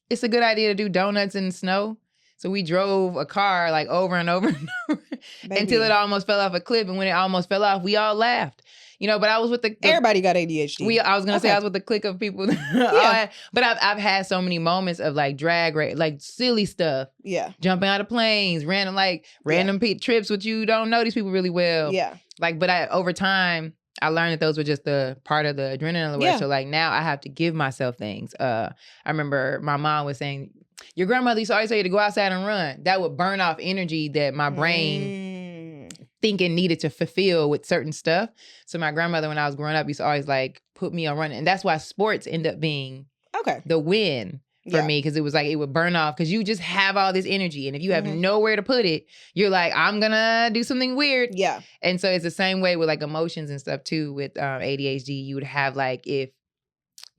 It's a good idea to do donuts in the snow. So we drove a car like over and over and over until it almost fell off a cliff. And when it almost fell off, we all laughed. But I was with the everybody got ADHD. I was gonna say I was with the clique of people. But I've had so many moments of like drag race, like silly stuff. Yeah, jumping out of planes, random trips with you don't know these people really well. Yeah, but over time I learned that those were just the part of the adrenaline rush. Yeah. So like now I have to give myself things. I remember my mom was saying, your grandmother used to always tell you to go outside and run. That would burn off energy that my brain thinking needed to fulfill with certain stuff. So my grandmother, when I was growing up, used to always like put me on running. And that's why sports end up being the win for me. Because it was like, it would burn off because you just have all this energy. And if you have nowhere to put it, you're like, I'm going to do something weird. Yeah. And so it's the same way with like emotions and stuff too. With ADHD, you would have like, if,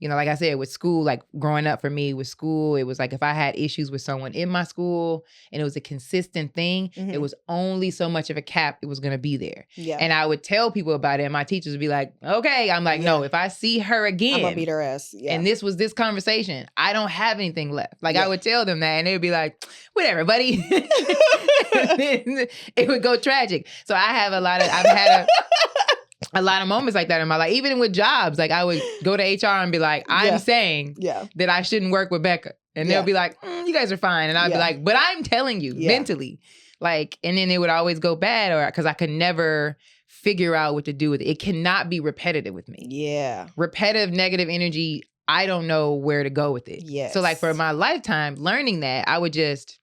like I said, with school, like growing up for me with school, it was like if I had issues with someone in my school and it was a consistent thing, it was only so much of a cap it was going to be there. Yeah. And I would tell people about it and my teachers would be like, okay. I'm like, no, if I see her again. I'm going to beat her ass. Yeah. And this was this conversation, I don't have anything left. Like I would tell them that and they would be like, whatever, buddy. It would go tragic. So I've had a lot of moments like that in my life, even with jobs. Like I would go to HR and be like, I'm saying that I shouldn't work with Becca. And they'll be like, you guys are fine. And I'd be like, but I'm telling you mentally. Like, and then it would always go bad or because I could never figure out what to do with it. It cannot be repetitive with me. Yeah. Repetitive negative energy, I don't know where to go with it. Yes. So like for my lifetime, learning that, I would just,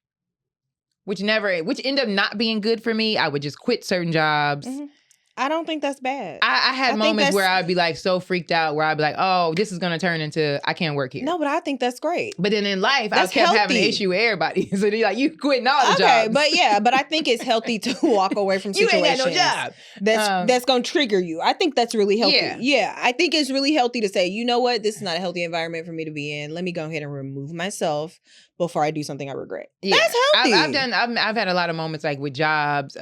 which ended up not being good for me, I would just quit certain jobs. Mm-hmm. I don't think that's bad. I had moments where I'd be like so freaked out where I'd be like, oh, this is going to turn into, I can't work here. No, but I think that's great. But then in life, I kept having an issue with everybody. So they're like, you quitting all the jobs. But I think it's healthy to walk away from situations. You ain't got no job. That's going to trigger you. I think that's really healthy. Yeah. I think it's really healthy to say, you know what? This is not a healthy environment for me to be in. Let me go ahead and remove myself before I do something I regret. Yeah. That's healthy. I've had a lot of moments like with jobs,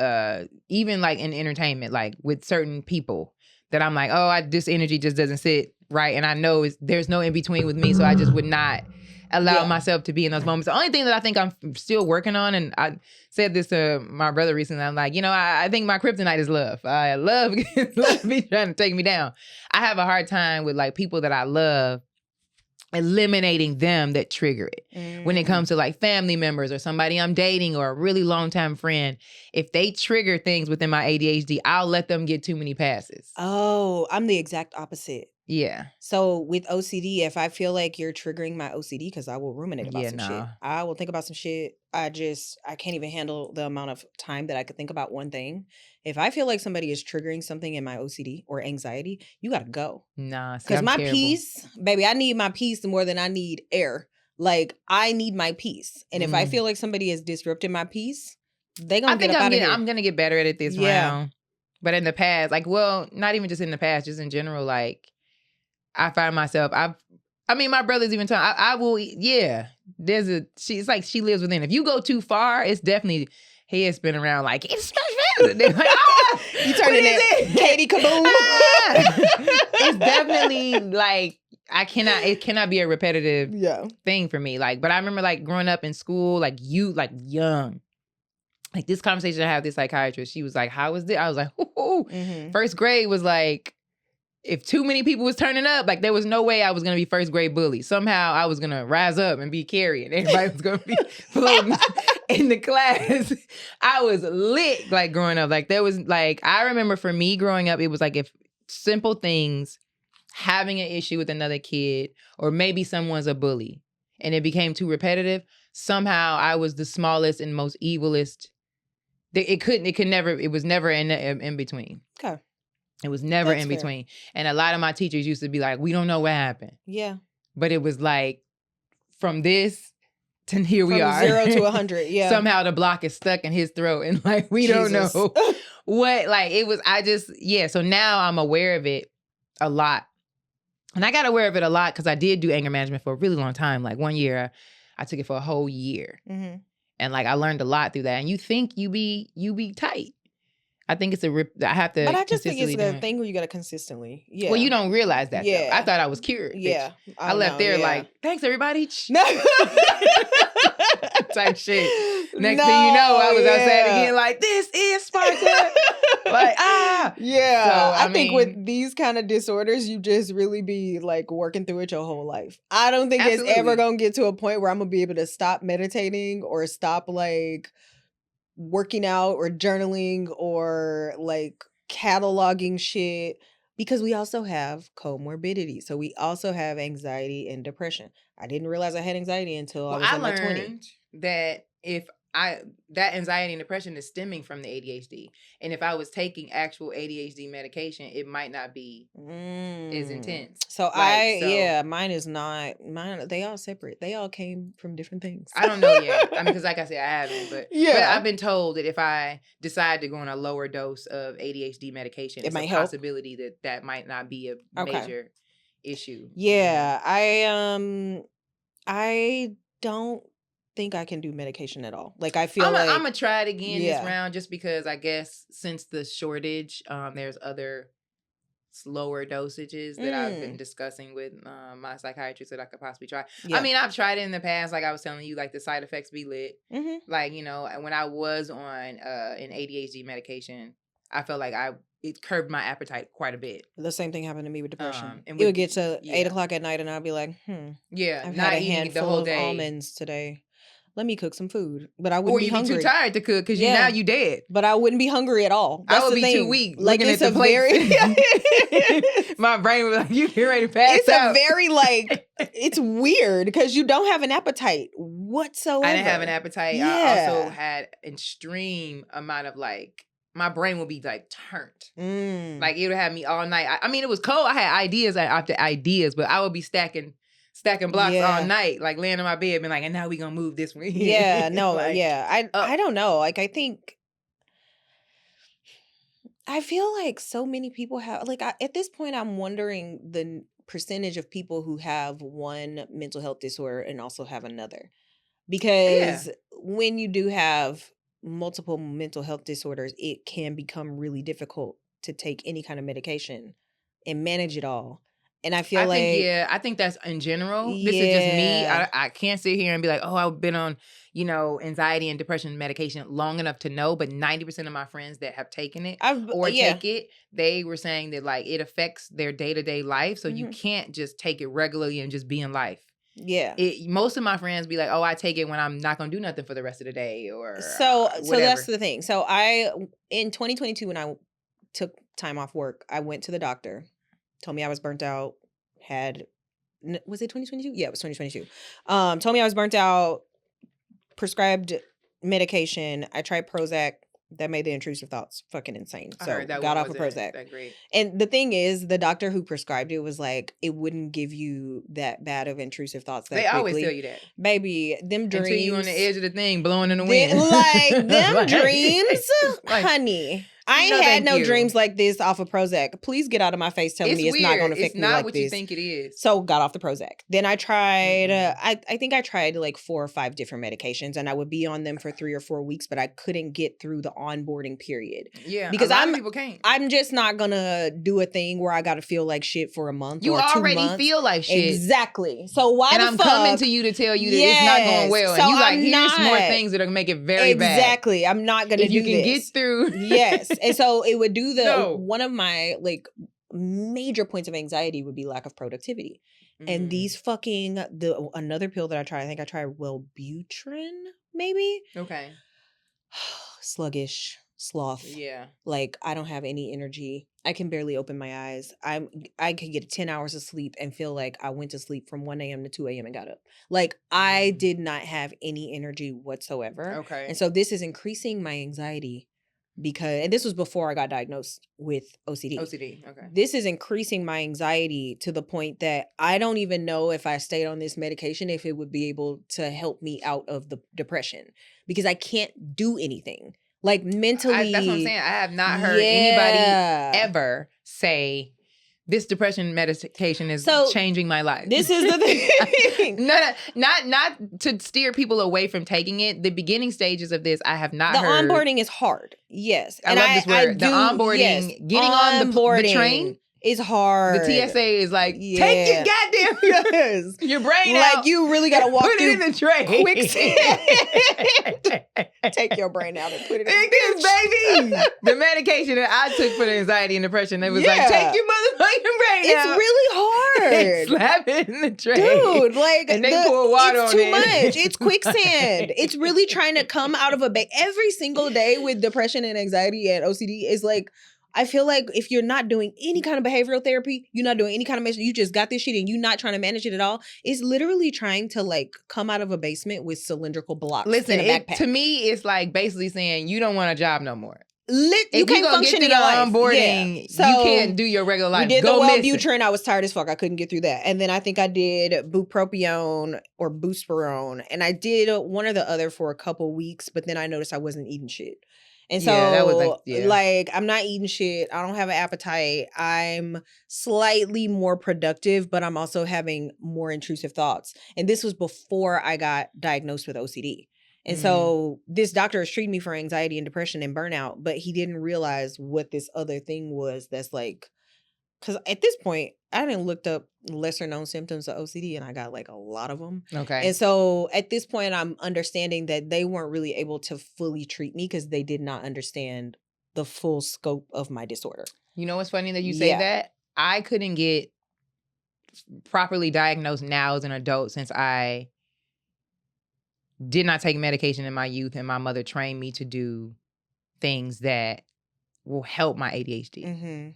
even like in entertainment, like with certain people that I'm like, oh, this energy just doesn't sit right. And I know there's no in between with me. So I just would not allow myself to be in those moments. The only thing that I think I'm still working on, and I said this to my brother recently, I'm like, I think my kryptonite is love. I love me trying to take me down. I have a hard time with like people that I love, eliminating them that trigger it. When it comes to like family members or somebody I'm dating or a really long time friend, if they trigger things within my ADHD, I'll let them get too many passes. Oh, I'm the exact opposite. Yeah. So with OCD, if I feel like you're triggering my OCD, because I will ruminate about some shit. I will think about some shit. I can't even handle the amount of time that I could think about one thing. If I feel like somebody is triggering something in my OCD or anxiety, you got to go. Nah, because my peace, baby, I need my peace more than I need air. Like, I need my peace. And if I feel like somebody is disrupting my peace, they're going to get up out of here. I'm going to get better at it this round. But in the past, like, well, not even just in the past, just in general, like, I find myself, my brother's even telling, I will, it's like she lives within. If you go too far, it's definitely head spin around like, it's my family. Like, you turn into Katie Kaboom. It's definitely like, it cannot be a repetitive thing for me. Like, but I remember like growing up in school, like young. Like this conversation I had with this psychiatrist, she was like, how was this? I was like, ooh. First grade was like, if too many people was turning up, like there was no way I was going to be first grade bully. Somehow I was going to rise up and be carrying. Everybody was going to be floating in the class. I was lit like growing up. Like there was like, I remember for me growing up, it was like if simple things, having an issue with another kid, or maybe someone's a bully and it became too repetitive, somehow I was the smallest and most evilest. It was never in between. Okay. It was never in between. And a lot of my teachers used to be like, we don't know what happened. Yeah. But it was like, from this to here we are. 0 to 100, yeah. Somehow the block is stuck in his throat. And like, we don't know what, like, it was, so now I'm aware of it a lot. And I got aware of it a lot because I did do anger management for a really long time. Like 1 year, I took it for a whole year. Mm-hmm. And like, I learned a lot through that. And you think you be tight. I think I have to. But I just think it's a thing where you got to consistently. Yeah. Well, you don't realize that. Yeah. Though. I thought I was cured. Yeah. I left there like, thanks everybody. Type shit. Next thing you know, I was outside again like, this is Sparta. Like, Yeah. So, I think with these kind of disorders, you just really be like working through it your whole life. I don't think it's ever going to get to a point where I'm going to be able to stop meditating or stop like working out or journaling or like cataloging shit, because we also have comorbidity. So we also have anxiety and depression. I didn't realize I had anxiety until I was in my 20s. I learned that that anxiety and depression is stemming from the ADHD. And if I was taking actual ADHD medication, it might not be as intense. So mine is not, they all separate. They all came from different things. I don't know yet. because like I said, I haven't. But I've been told that if I decide to go on a lower dose of ADHD medication, it's a possibility that might not be a major issue. Yeah. I don't think I can do medication at all. Like I feel like I'm gonna try it again this round, just because I guess since the shortage, there's other slower dosages that I've been discussing with my psychiatrist that I could possibly try. Yeah. I mean, I've tried it in the past, like I was telling you, like the side effects be lit. Mm-hmm. Like, when I was on an ADHD medication, I felt like it curbed my appetite quite a bit. The same thing happened to me with depression. And it would get to 8 o'clock at night and I'd be like, yeah, I've not had a eating handful the whole of day. almonds today. let me cook some food. But I wouldn't be hungry. Or you'd be too tired to cook because now you dead. But I wouldn't be hungry at all. That's I would be too weak. Like, it's a very... My brain would be like, you get ready to pass out. It's a very, like, it's weird because you don't have an appetite whatsoever. I didn't have an appetite. Yeah. I also had an extreme amount of, like, my brain would be, like, turned. Like, it would have me all night. I mean, it was cold. I had ideas after ideas, but I would be stacking blocks all night, like laying in my bed, being like, and now we gonna move this way. Yeah, no, like, I don't know. Like, I feel like so many people have, like, at this point, I'm wondering the percentage of people who have one mental health disorder and also have another. Because when you do have multiple mental health disorders, it can become really difficult to take any kind of medication and manage it all. And I feel I think that's in general. This is just me. I can't sit here and be like, oh, I've been on, anxiety and depression medication long enough to know. But 90% of my friends that have taken it take it, they were saying that, like, it affects their day-to-day life. So you can't just take it regularly and just be in life. Yeah. Most of my friends be like, oh, I take it when I'm not going to do nothing for the rest of the day or So that's the thing. So in 2022, when I took time off work, I went to the doctor, told me I was burnt out, was it 2022? Yeah, it was 2022. Told me I was burnt out, prescribed medication. I tried Prozac. That made the intrusive thoughts fucking insane. So got off of Prozac. That great. And the thing is, the doctor who prescribed it was like, it wouldn't give you that bad of intrusive thoughts that quickly. They always tell you that. Baby, them dreams. Until you on the edge of the thing, blowing in the wind. Them dreams, honey. I ain't had no dreams like this off of Prozac. Please get out of my face telling me it's not going to affect me like this. It's not what you think it is. So got off the Prozac. Then I tried, I think I tried like 4 or 5 different medications, and I would be on them for 3 or 4 weeks, but I couldn't get through the onboarding period. Yeah, because a lot of people can't. I'm just not going to do a thing where I got to feel like shit for a month or 2 months. You already feel like shit. Exactly. So why the fuck? And I'm coming to you to tell you that it's not going well. So and you like, here's more things that are going to make it very bad. Exactly. I'm not going to do this. If you can get through. Yes. And so it would do one of my like major points of anxiety would be lack of productivity. And these another pill that I tried, I think I tried Wellbutrin, maybe. Okay. Sluggish, sloth. Yeah. Like, I don't have any energy. I can barely open my eyes. I could get 10 hours of sleep and feel like I went to sleep from 1 a.m. to 2 a.m. and got up. Like, I did not have any energy whatsoever. Okay. And so this is increasing my anxiety. And this was before I got diagnosed with OCD. OCD, okay. This is increasing my anxiety to the point that I don't even know if I stayed on this medication, if it would be able to help me out of the depression. Because I can't do anything. Like, mentally. That's what I'm saying. I have not heard anybody ever say, this depression medication is changing my life. This is the thing. No, not to steer people away from taking it. The beginning stages of this, I have not heard. The ongoarding is hard. Yes. I love this word. The onboarding, getting on the train. It's hard. The TSA is like, take your goddamn your brain out. Like, you really got to walk through it in the tray. Quick. Take your brain out and put it in the baby. The medication that I took for the anxiety and depression, it was like, take your motherfucking brain out. It's really hard. Slap it in the tray. Dude, like, and they pour water on it. It's too much. It's quicksand. It's really trying to come out of every single day with depression and anxiety and OCD is like, I feel like if you're not doing any kind of behavioral therapy, you're not doing any kind of medicine, you just got this shit and you're not trying to manage it at all, it's literally trying to like come out of a basement with cylindrical blocks in a backpack. To me, it's like basically saying you don't want a job no more. You can't function in your life. Onboarding, so you can't do your regular life. We did the Wellbutrin. I was tired as fuck. I couldn't get through that. And then I think I did bupropion or buspirone. And I did one or the other for a couple weeks, but then I noticed I wasn't eating shit. And so, that was like, I'm not eating shit. I don't have an appetite. I'm slightly more productive, but I'm also having more intrusive thoughts. And this was before I got diagnosed with OCD. And so this doctor is treating me for anxiety and depression and burnout, but he didn't realize what this other thing was that's like, because at this point, I didn't looked up lesser known symptoms of OCD and I got like a lot of them. Okay. And so at this point, I'm understanding that they weren't really able to fully treat me because they did not understand the full scope of my disorder. You know what's funny that you say that? I couldn't get properly diagnosed now as an adult since I did not take medication in my youth, and my mother trained me to do things that will help my ADHD. Mm-hmm.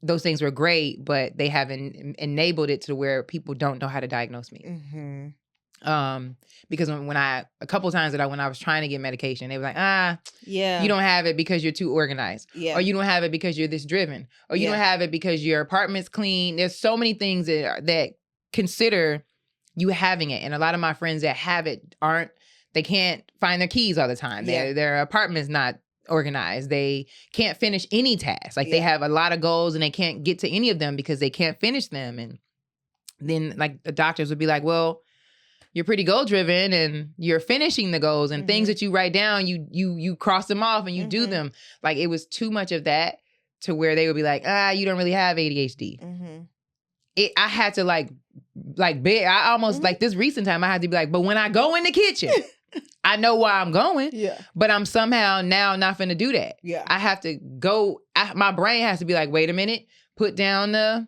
Those things were great, but they haven't enabled it to where people don't know how to diagnose me. Mm-hmm. Because when a couple of times when I was trying to get medication, they were like, you don't have it because you're too organized. Yeah. Or you don't have it because you're this driven. Or you don't have it because your apartment's clean. There's so many things that consider you having it. And a lot of my friends that have it they can't find their keys all the time. Yeah. Their apartment's not organized. They can't finish any task. Like they have a lot of goals and they can't get to any of them because they can't finish them. And then like the doctors would be like, well, you're pretty goal driven and you're finishing the goals and things that you write down, you cross them off and you do them. Like it was too much of that to where they would be like, you don't really have ADHD. Mm-hmm. I had to like I almost like this recent time I had to be like, but when I go in the kitchen, I know why I'm going, but I'm somehow now not finna do that. Yeah. I have to go, my brain has to be like, wait a minute, put down the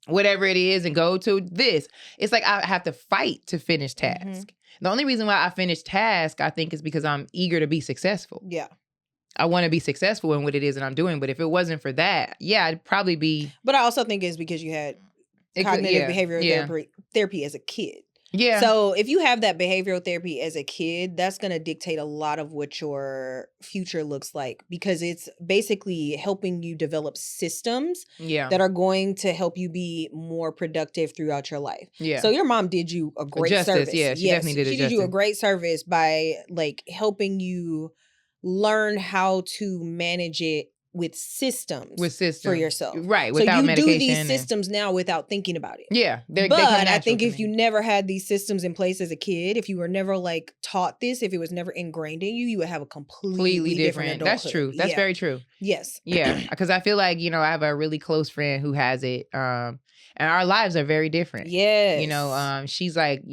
whatever it is and go to this. It's like I have to fight to finish task. Mm-hmm. The only reason why I finish task, I think, is because I'm eager to be successful. Yeah. I want to be successful in what it is that I'm doing. But if it wasn't for that, I'd probably be... But I also think it's because you had cognitive behavioral therapy as a kid. Yeah. So if you have that behavioral therapy as a kid, that's going to dictate a lot of what your future looks like because it's basically helping you develop systems that are going to help you be more productive throughout your life. Yeah. So your mom did you a great service. Yeah, she definitely did. She did you a great service by like helping you learn how to manage it with systems for yourself. Right, without medication. So you do these systems now without thinking about it. Yeah. But I think if you never had these systems in place as a kid, if you were never like taught this, if it was never ingrained in you, you would have a completely different adulthood. That's true. That's very true. Yes. Yeah, because I feel like, I have a really close friend who has it, and our lives are very different. Yes. She's like,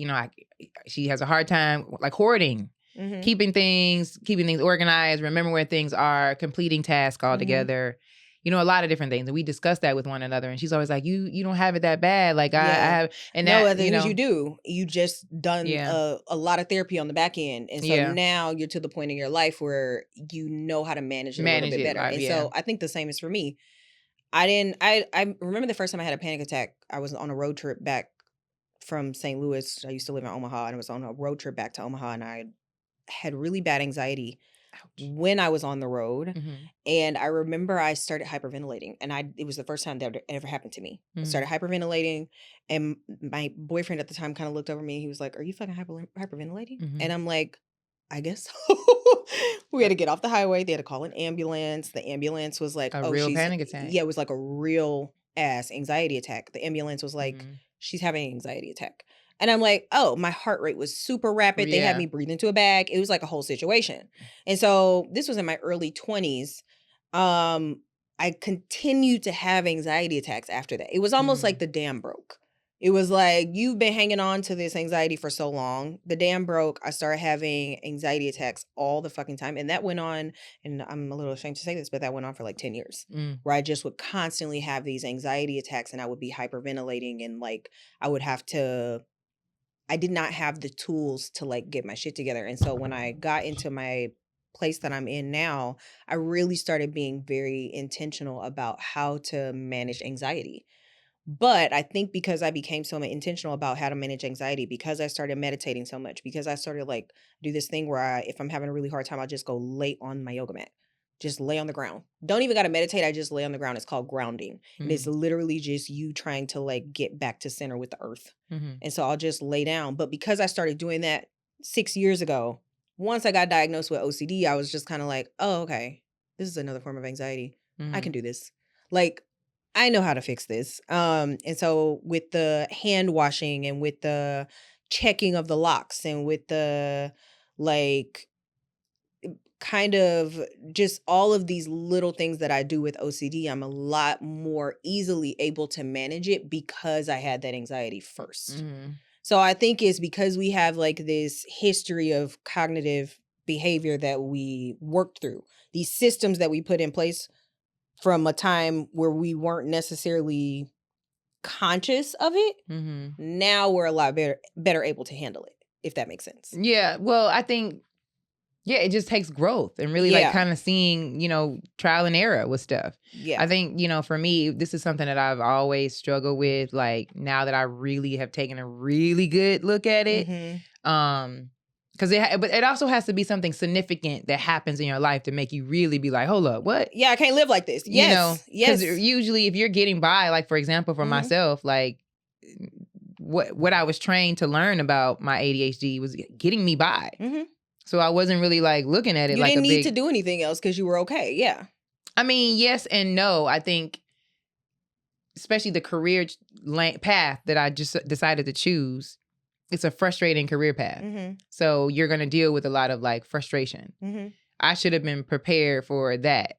she has a hard time like hoarding. Mm-hmm. Keeping things organized, remember where things are, completing tasks all together, a lot of different things. And we discuss that with one another. And she's always like, you don't have it that bad. Like I have, and no, other things you do. You just done a lot of therapy on the back end. And so now you're to the point in your life where you know how to manage it a little bit better. And so I think the same is for me. I remember the first time I had a panic attack. I was on a road trip back from St. Louis. I used to live in Omaha and I was on a road trip back to Omaha and I had really bad anxiety when I was on the road. Mm-hmm. And I remember I started hyperventilating and it was the first time that ever happened to me. Mm-hmm. I started hyperventilating and my boyfriend at the time kind of looked over me. He was like, are you fucking hyperventilating? Mm-hmm. And I'm like, I guess so. We had to get off the highway. They had to call an ambulance. The ambulance was like, a real panic attack. Yeah, it was like a real ass anxiety attack. The ambulance was like, she's having an anxiety attack. And I'm like, oh, my heart rate was super rapid. They had me breathe into a bag. It was like a whole situation. And so this was in my early 20s. I continued to have anxiety attacks after that. It was almost like the dam broke. It was like, you've been hanging on to this anxiety for so long. The dam broke. I started having anxiety attacks all the fucking time. And that went on, and I'm a little ashamed to say this, but that went on for like 10 years. Where I just would constantly have these anxiety attacks and I would be hyperventilating and like I did not have the tools to like get my shit together. And so when I got into my place that I'm in now, I really started being very intentional about how to manage anxiety. But I think because I became so intentional about how to manage anxiety, because I started meditating so much, because I started like do this thing where if I'm having a really hard time, I'll just go lay on my yoga mat. Just lay on the ground. Don't even got to meditate. I just lay on the ground. It's called grounding. And it's literally just you trying to like get back to center with the earth. Mm-hmm. And so I'll just lay down. But because I started doing that 6 years ago, once I got diagnosed with OCD, I was just kind of like, oh, okay, this is another form of anxiety. I can do this. Like, I know how to fix this. And so with the hand washing and with the checking of the locks and with the like kind of just all of these little things that I do with OCD, I'm a lot more easily able to manage it because I had that anxiety first. Mm-hmm. So I think it's because we have like this history of cognitive behavior that we worked through, these systems that we put in place from a time where we weren't necessarily conscious of it. Mm-hmm. Now we're a lot better able to handle it. if that makes sense. Yeah. Well, I think, it just takes growth and really like kind of seeing, trial and error with stuff. Yeah. I think, for me, this is something that I've always struggled with. Like now that I really have taken a really good look at it. Mm-hmm. Because but it also has to be something significant that happens in your life to make you really be like, hold up, what? Yeah, I can't live like this. Yes. Because usually if you're getting by, like for example, for myself, like what I was trained to learn about my ADHD was getting me by. Mm-hmm. So I wasn't really like looking at it like a big... You didn't need to do anything else because you were okay. Yeah. I mean, yes and no. I think especially the career path that I just decided to choose, it's a frustrating career path. Mm-hmm. So you're going to deal with a lot of like frustration. Mm-hmm. I should have been prepared for that.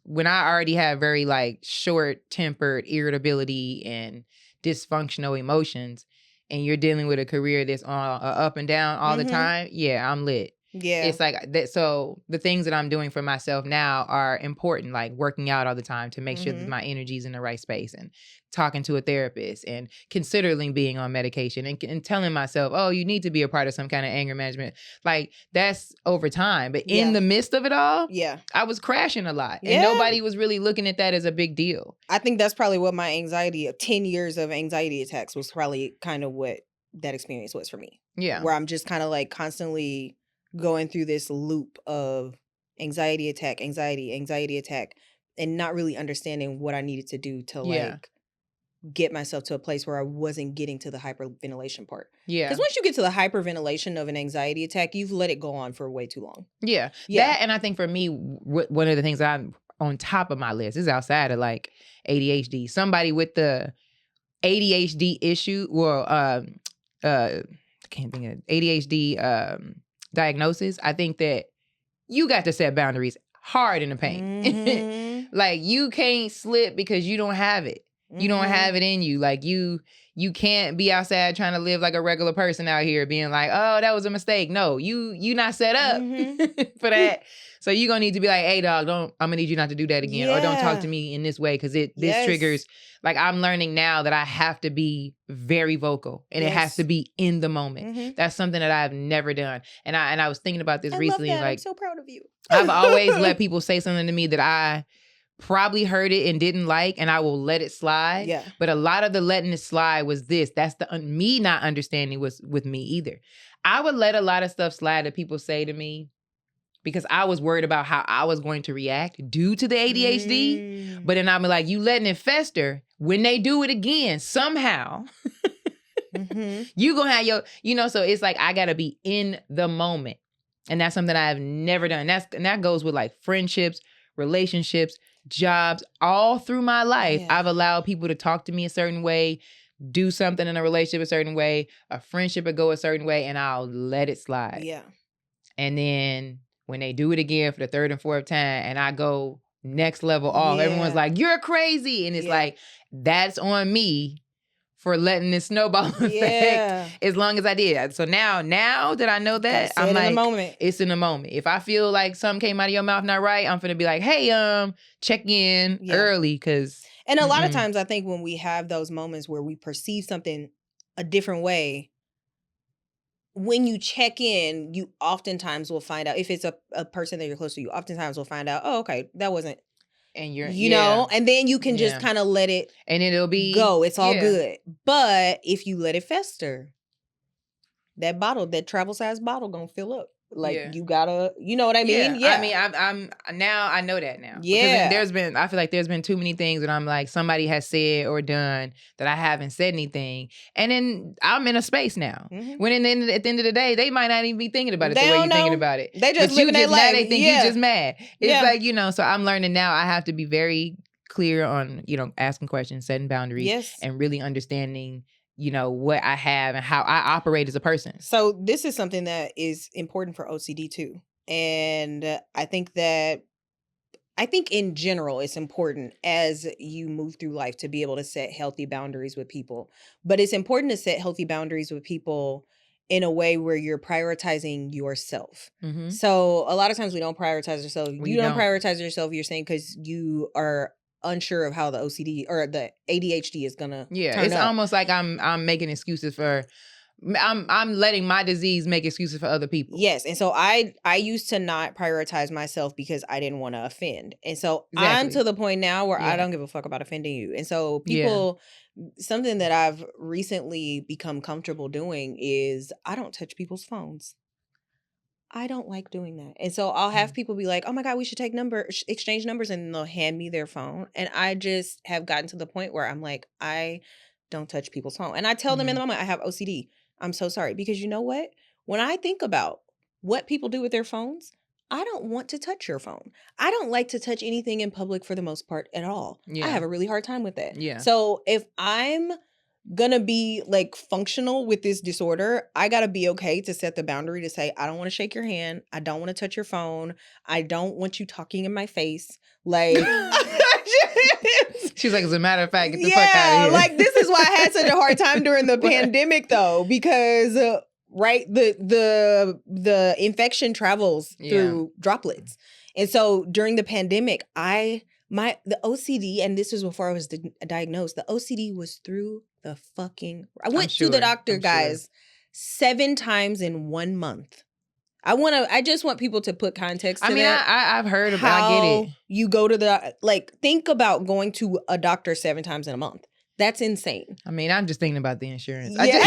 When I already have very like short-tempered irritability and dysfunctional emotions, and you're dealing with a career that's on up and down all the time, I'm lit. Yeah. It's like that. So the things that I'm doing for myself now are important, like working out all the time to make sure that my energy's in the right space, and talking to a therapist, and considering being on medication, and telling myself, oh, you need to be a part of some kind of anger management. Like that's over time. But in the midst of it all, I was crashing a lot. And nobody was really looking at that as a big deal. I think that's probably what my anxiety of 10 years of anxiety attacks was probably kind of what that experience was for me. Yeah. Where I'm just kind of like constantly going through this loop of anxiety attack, and not really understanding what I needed to do to like get myself to a place where I wasn't getting to the hyperventilation part. Yeah. Because once you get to the hyperventilation of an anxiety attack, you've let it go on for way too long. Yeah. That, and I think for me, one of the things that I'm on top of my list is outside of like ADHD. Somebody with the ADHD issue, I can't think of ADHD diagnosis. I think that you got to set boundaries hard in the paint. Mm-hmm. Like you can't slip because you don't have it. You don't have it in you. Like you can't be outside trying to live like a regular person out here being like, oh, that was a mistake. No, you not set up for that. So you're going to need to be like, hey dog, I'm going to need you not to do that again. Or don't talk to me in this way because this triggers. Like I'm learning now that I have to be very vocal and it has to be in the moment. Mm-hmm. That's something that I've never done. And I was thinking about this recently. Love that. Like, I'm so proud of you. I've always let people say something to me that I probably heard it and didn't like, and I will let it slide. Yeah. But a lot of the letting it slide was this. That's the me not understanding was with me either. I would let a lot of stuff slide that people say to me because I was worried about how I was going to react due to the ADHD. But then I'm like, you letting it fester. When they do it again, somehow, you gonna have your, so it's like I gotta be in the moment. And that's something I've never done. And that goes with like friendships, relationships, jobs, all through my life. I've allowed people to talk to me a certain way, do something in a relationship a certain way, a friendship would go a certain way, and I'll let it slide. Yeah. And then when they do it again for the third and fourth time and I go next level off, everyone's like, you're crazy. And it's like, that's on me for letting this snowball effect as long as I did. So now that I know that, I'm like, it's in the moment. If I feel like something came out of your mouth not right, I'm finna be like, hey, check in early, because. And a lot of times I think when we have those moments where we perceive something a different way, when you check in, you oftentimes will find out, if it's a person that you're close to, you oftentimes will find out, oh, okay, that wasn't. And you're, you know, and then you can just kind of let it, and it'll be go. It's all good. But if you let it fester, that travel size bottle gonna fill up. Like you gotta, you know what I mean? Yeah. I mean, I'm now I know that now. Yeah. Because I feel like there's been too many things that I'm like, somebody has said or done that I haven't said anything. And then I'm in a space now. Mm-hmm. When at the end of the day, they might not even be thinking about it the way you're thinking about it. They just living their life. Now they think you're just mad. It's like, so I'm learning now I have to be very clear on, asking questions, setting boundaries, and really understanding what I have and how I operate as a person. So this is something that is important for OCD too. And I think in general, it's important as you move through life to be able to set healthy boundaries with people. But it's important to set healthy boundaries with people in a way where you're prioritizing yourself. Mm-hmm. So a lot of times we don't prioritize ourselves. You don't prioritize yourself, you're saying, because you are unsure of how the OCD or the ADHD is gonna turn it's up. Almost like I'm making excuses for I'm letting my disease make excuses for other people. Yes. And so I used to not prioritize myself because I didn't want to offend. And so I'm to the point now where I don't give a fuck about offending you. And so people, something that I've recently become comfortable doing is I don't touch people's phones. I don't like doing that. And so I'll have people be like, oh my God, we should exchange numbers, and they'll hand me their phone. And I just have gotten to the point where I'm like, I don't touch people's phone. And I tell them in the moment, I have OCD. I'm so sorry. Because you know what? When I think about what people do with their phones, I don't want to touch your phone. I don't like to touch anything in public for the most part at all. I have a really hard time with that. Yeah. So if I'm gonna be like functional with this disorder, I gotta be okay to set the boundary to say, I don't want to shake your hand. I don't want to touch your phone. I don't want you talking in my face. Like, she's like, as a matter of fact, get the fuck out of here. Like, this is why I had such a hard time during the pandemic, though, because the infection travels through droplets, and so during the pandemic, the OCD, and this was before I was diagnosed, the OCD was through the fucking... I went to the doctor, guys, 7 times in 1 month. I just want people to put context to that. I've heard about it. I get it. You go to think about going to a doctor 7 times in a month. That's insane. I mean, I'm just thinking about the insurance. Yeah.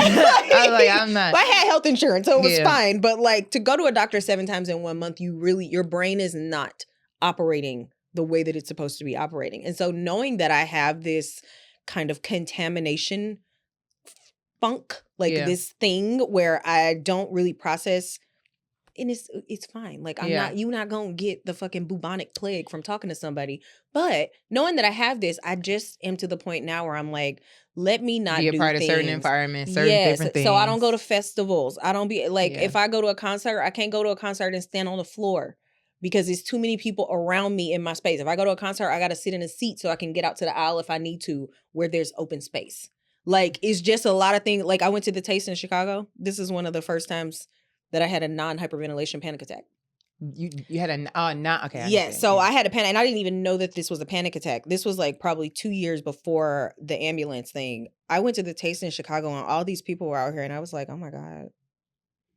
I'm not. I had health insurance, so it was fine. But like, to go to a doctor 7 times in 1 month, your brain is not operating the way that it's supposed to be operating. And so knowing that I have this kind of contamination funk, this thing where I don't really process, and it's fine. Like, you're not gonna get the fucking bubonic plague from talking to somebody. But knowing that I have this, I just am to the point now where I'm like, let me not be a part of certain environments, different things. So I don't go to festivals. I don't be like, if I go to a concert, I can't go to a concert and stand on the floor, because there's too many people around me in my space. If I go to a concert, I got to sit in a seat so I can get out to the aisle if I need to, where there's open space. Like, it's just a lot of things. Like, I went to the Taste in Chicago. This is one of the first times that I had a non-hyperventilation panic attack. You had okay. Yes. So I had a panic, and I didn't even know that this was a panic attack. This was like probably 2 years before the ambulance thing. I went to the Taste in Chicago, and all these people were out here, and I was like, oh my God,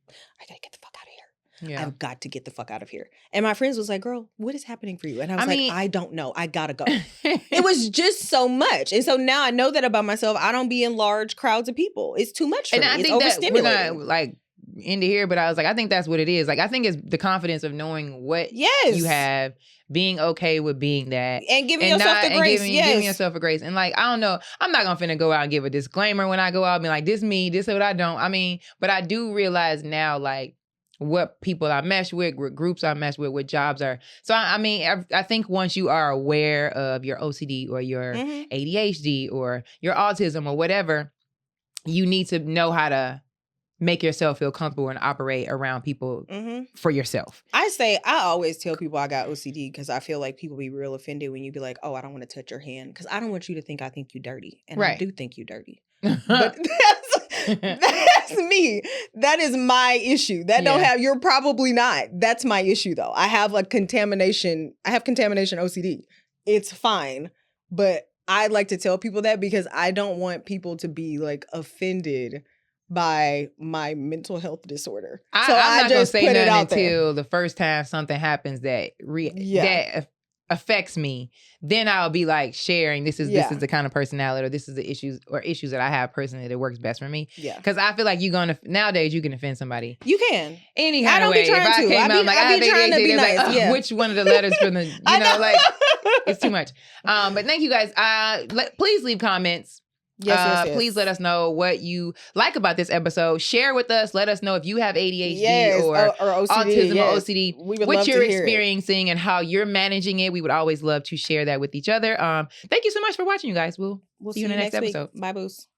I gotta get the fuck out of here. Yeah. I've got to get the fuck out of here. And my friends was like, girl, what is happening for you? And I was like, I don't know. I gotta go. It was just so much. And so now I know that about myself. I don't be in large crowds of people. It's too much for me. It's overstimulating. We're gonna like end it here, but I was like, I think that's what it is. Like, I think it's the confidence of knowing what you have, being okay with being that, and giving yourself the grace. Giving yourself a grace. And like, I don't know, I'm not gonna finna go out and give a disclaimer when I go out and be like, this me, this is what I don't. I mean, but I do realize now, like, what people I mesh with, what groups I mesh with, what jobs are. So, I mean, I think once you are aware of your OCD or your ADHD or your autism or whatever, you need to know how to make yourself feel comfortable and operate around people for yourself. I always tell people I got OCD because I feel like people be real offended when you be like, oh, I don't want to touch your hand, because I don't want you to think I think you dirty. And I do think you dirty. But that's me. That is my issue. You're probably not. That's my issue though. I have contamination OCD. It's fine. But I like to tell people that because I don't want people to be like offended by my mental health disorder. I'm not going to say nothing until the first time something happens that affects me. Then I'll be like sharing, this is the kind of personality, or this is the issues that I have personally that works best for me. Yeah. Because I feel like nowadays you can offend somebody. You can. Any kind of way. If I came out like, I be trying to be nice. Like, which one of the letters from the, like, it's too much. But thank you guys. Please leave comments. Yes. Please let us know what you like about this episode. Share with us. Let us know if you have ADHD or OCD, autism or OCD, what you're experiencing and how you're managing it. We would always love to share that with each other. Thank you so much for watching, you guys. We'll see you in the next episode. Bye, boos.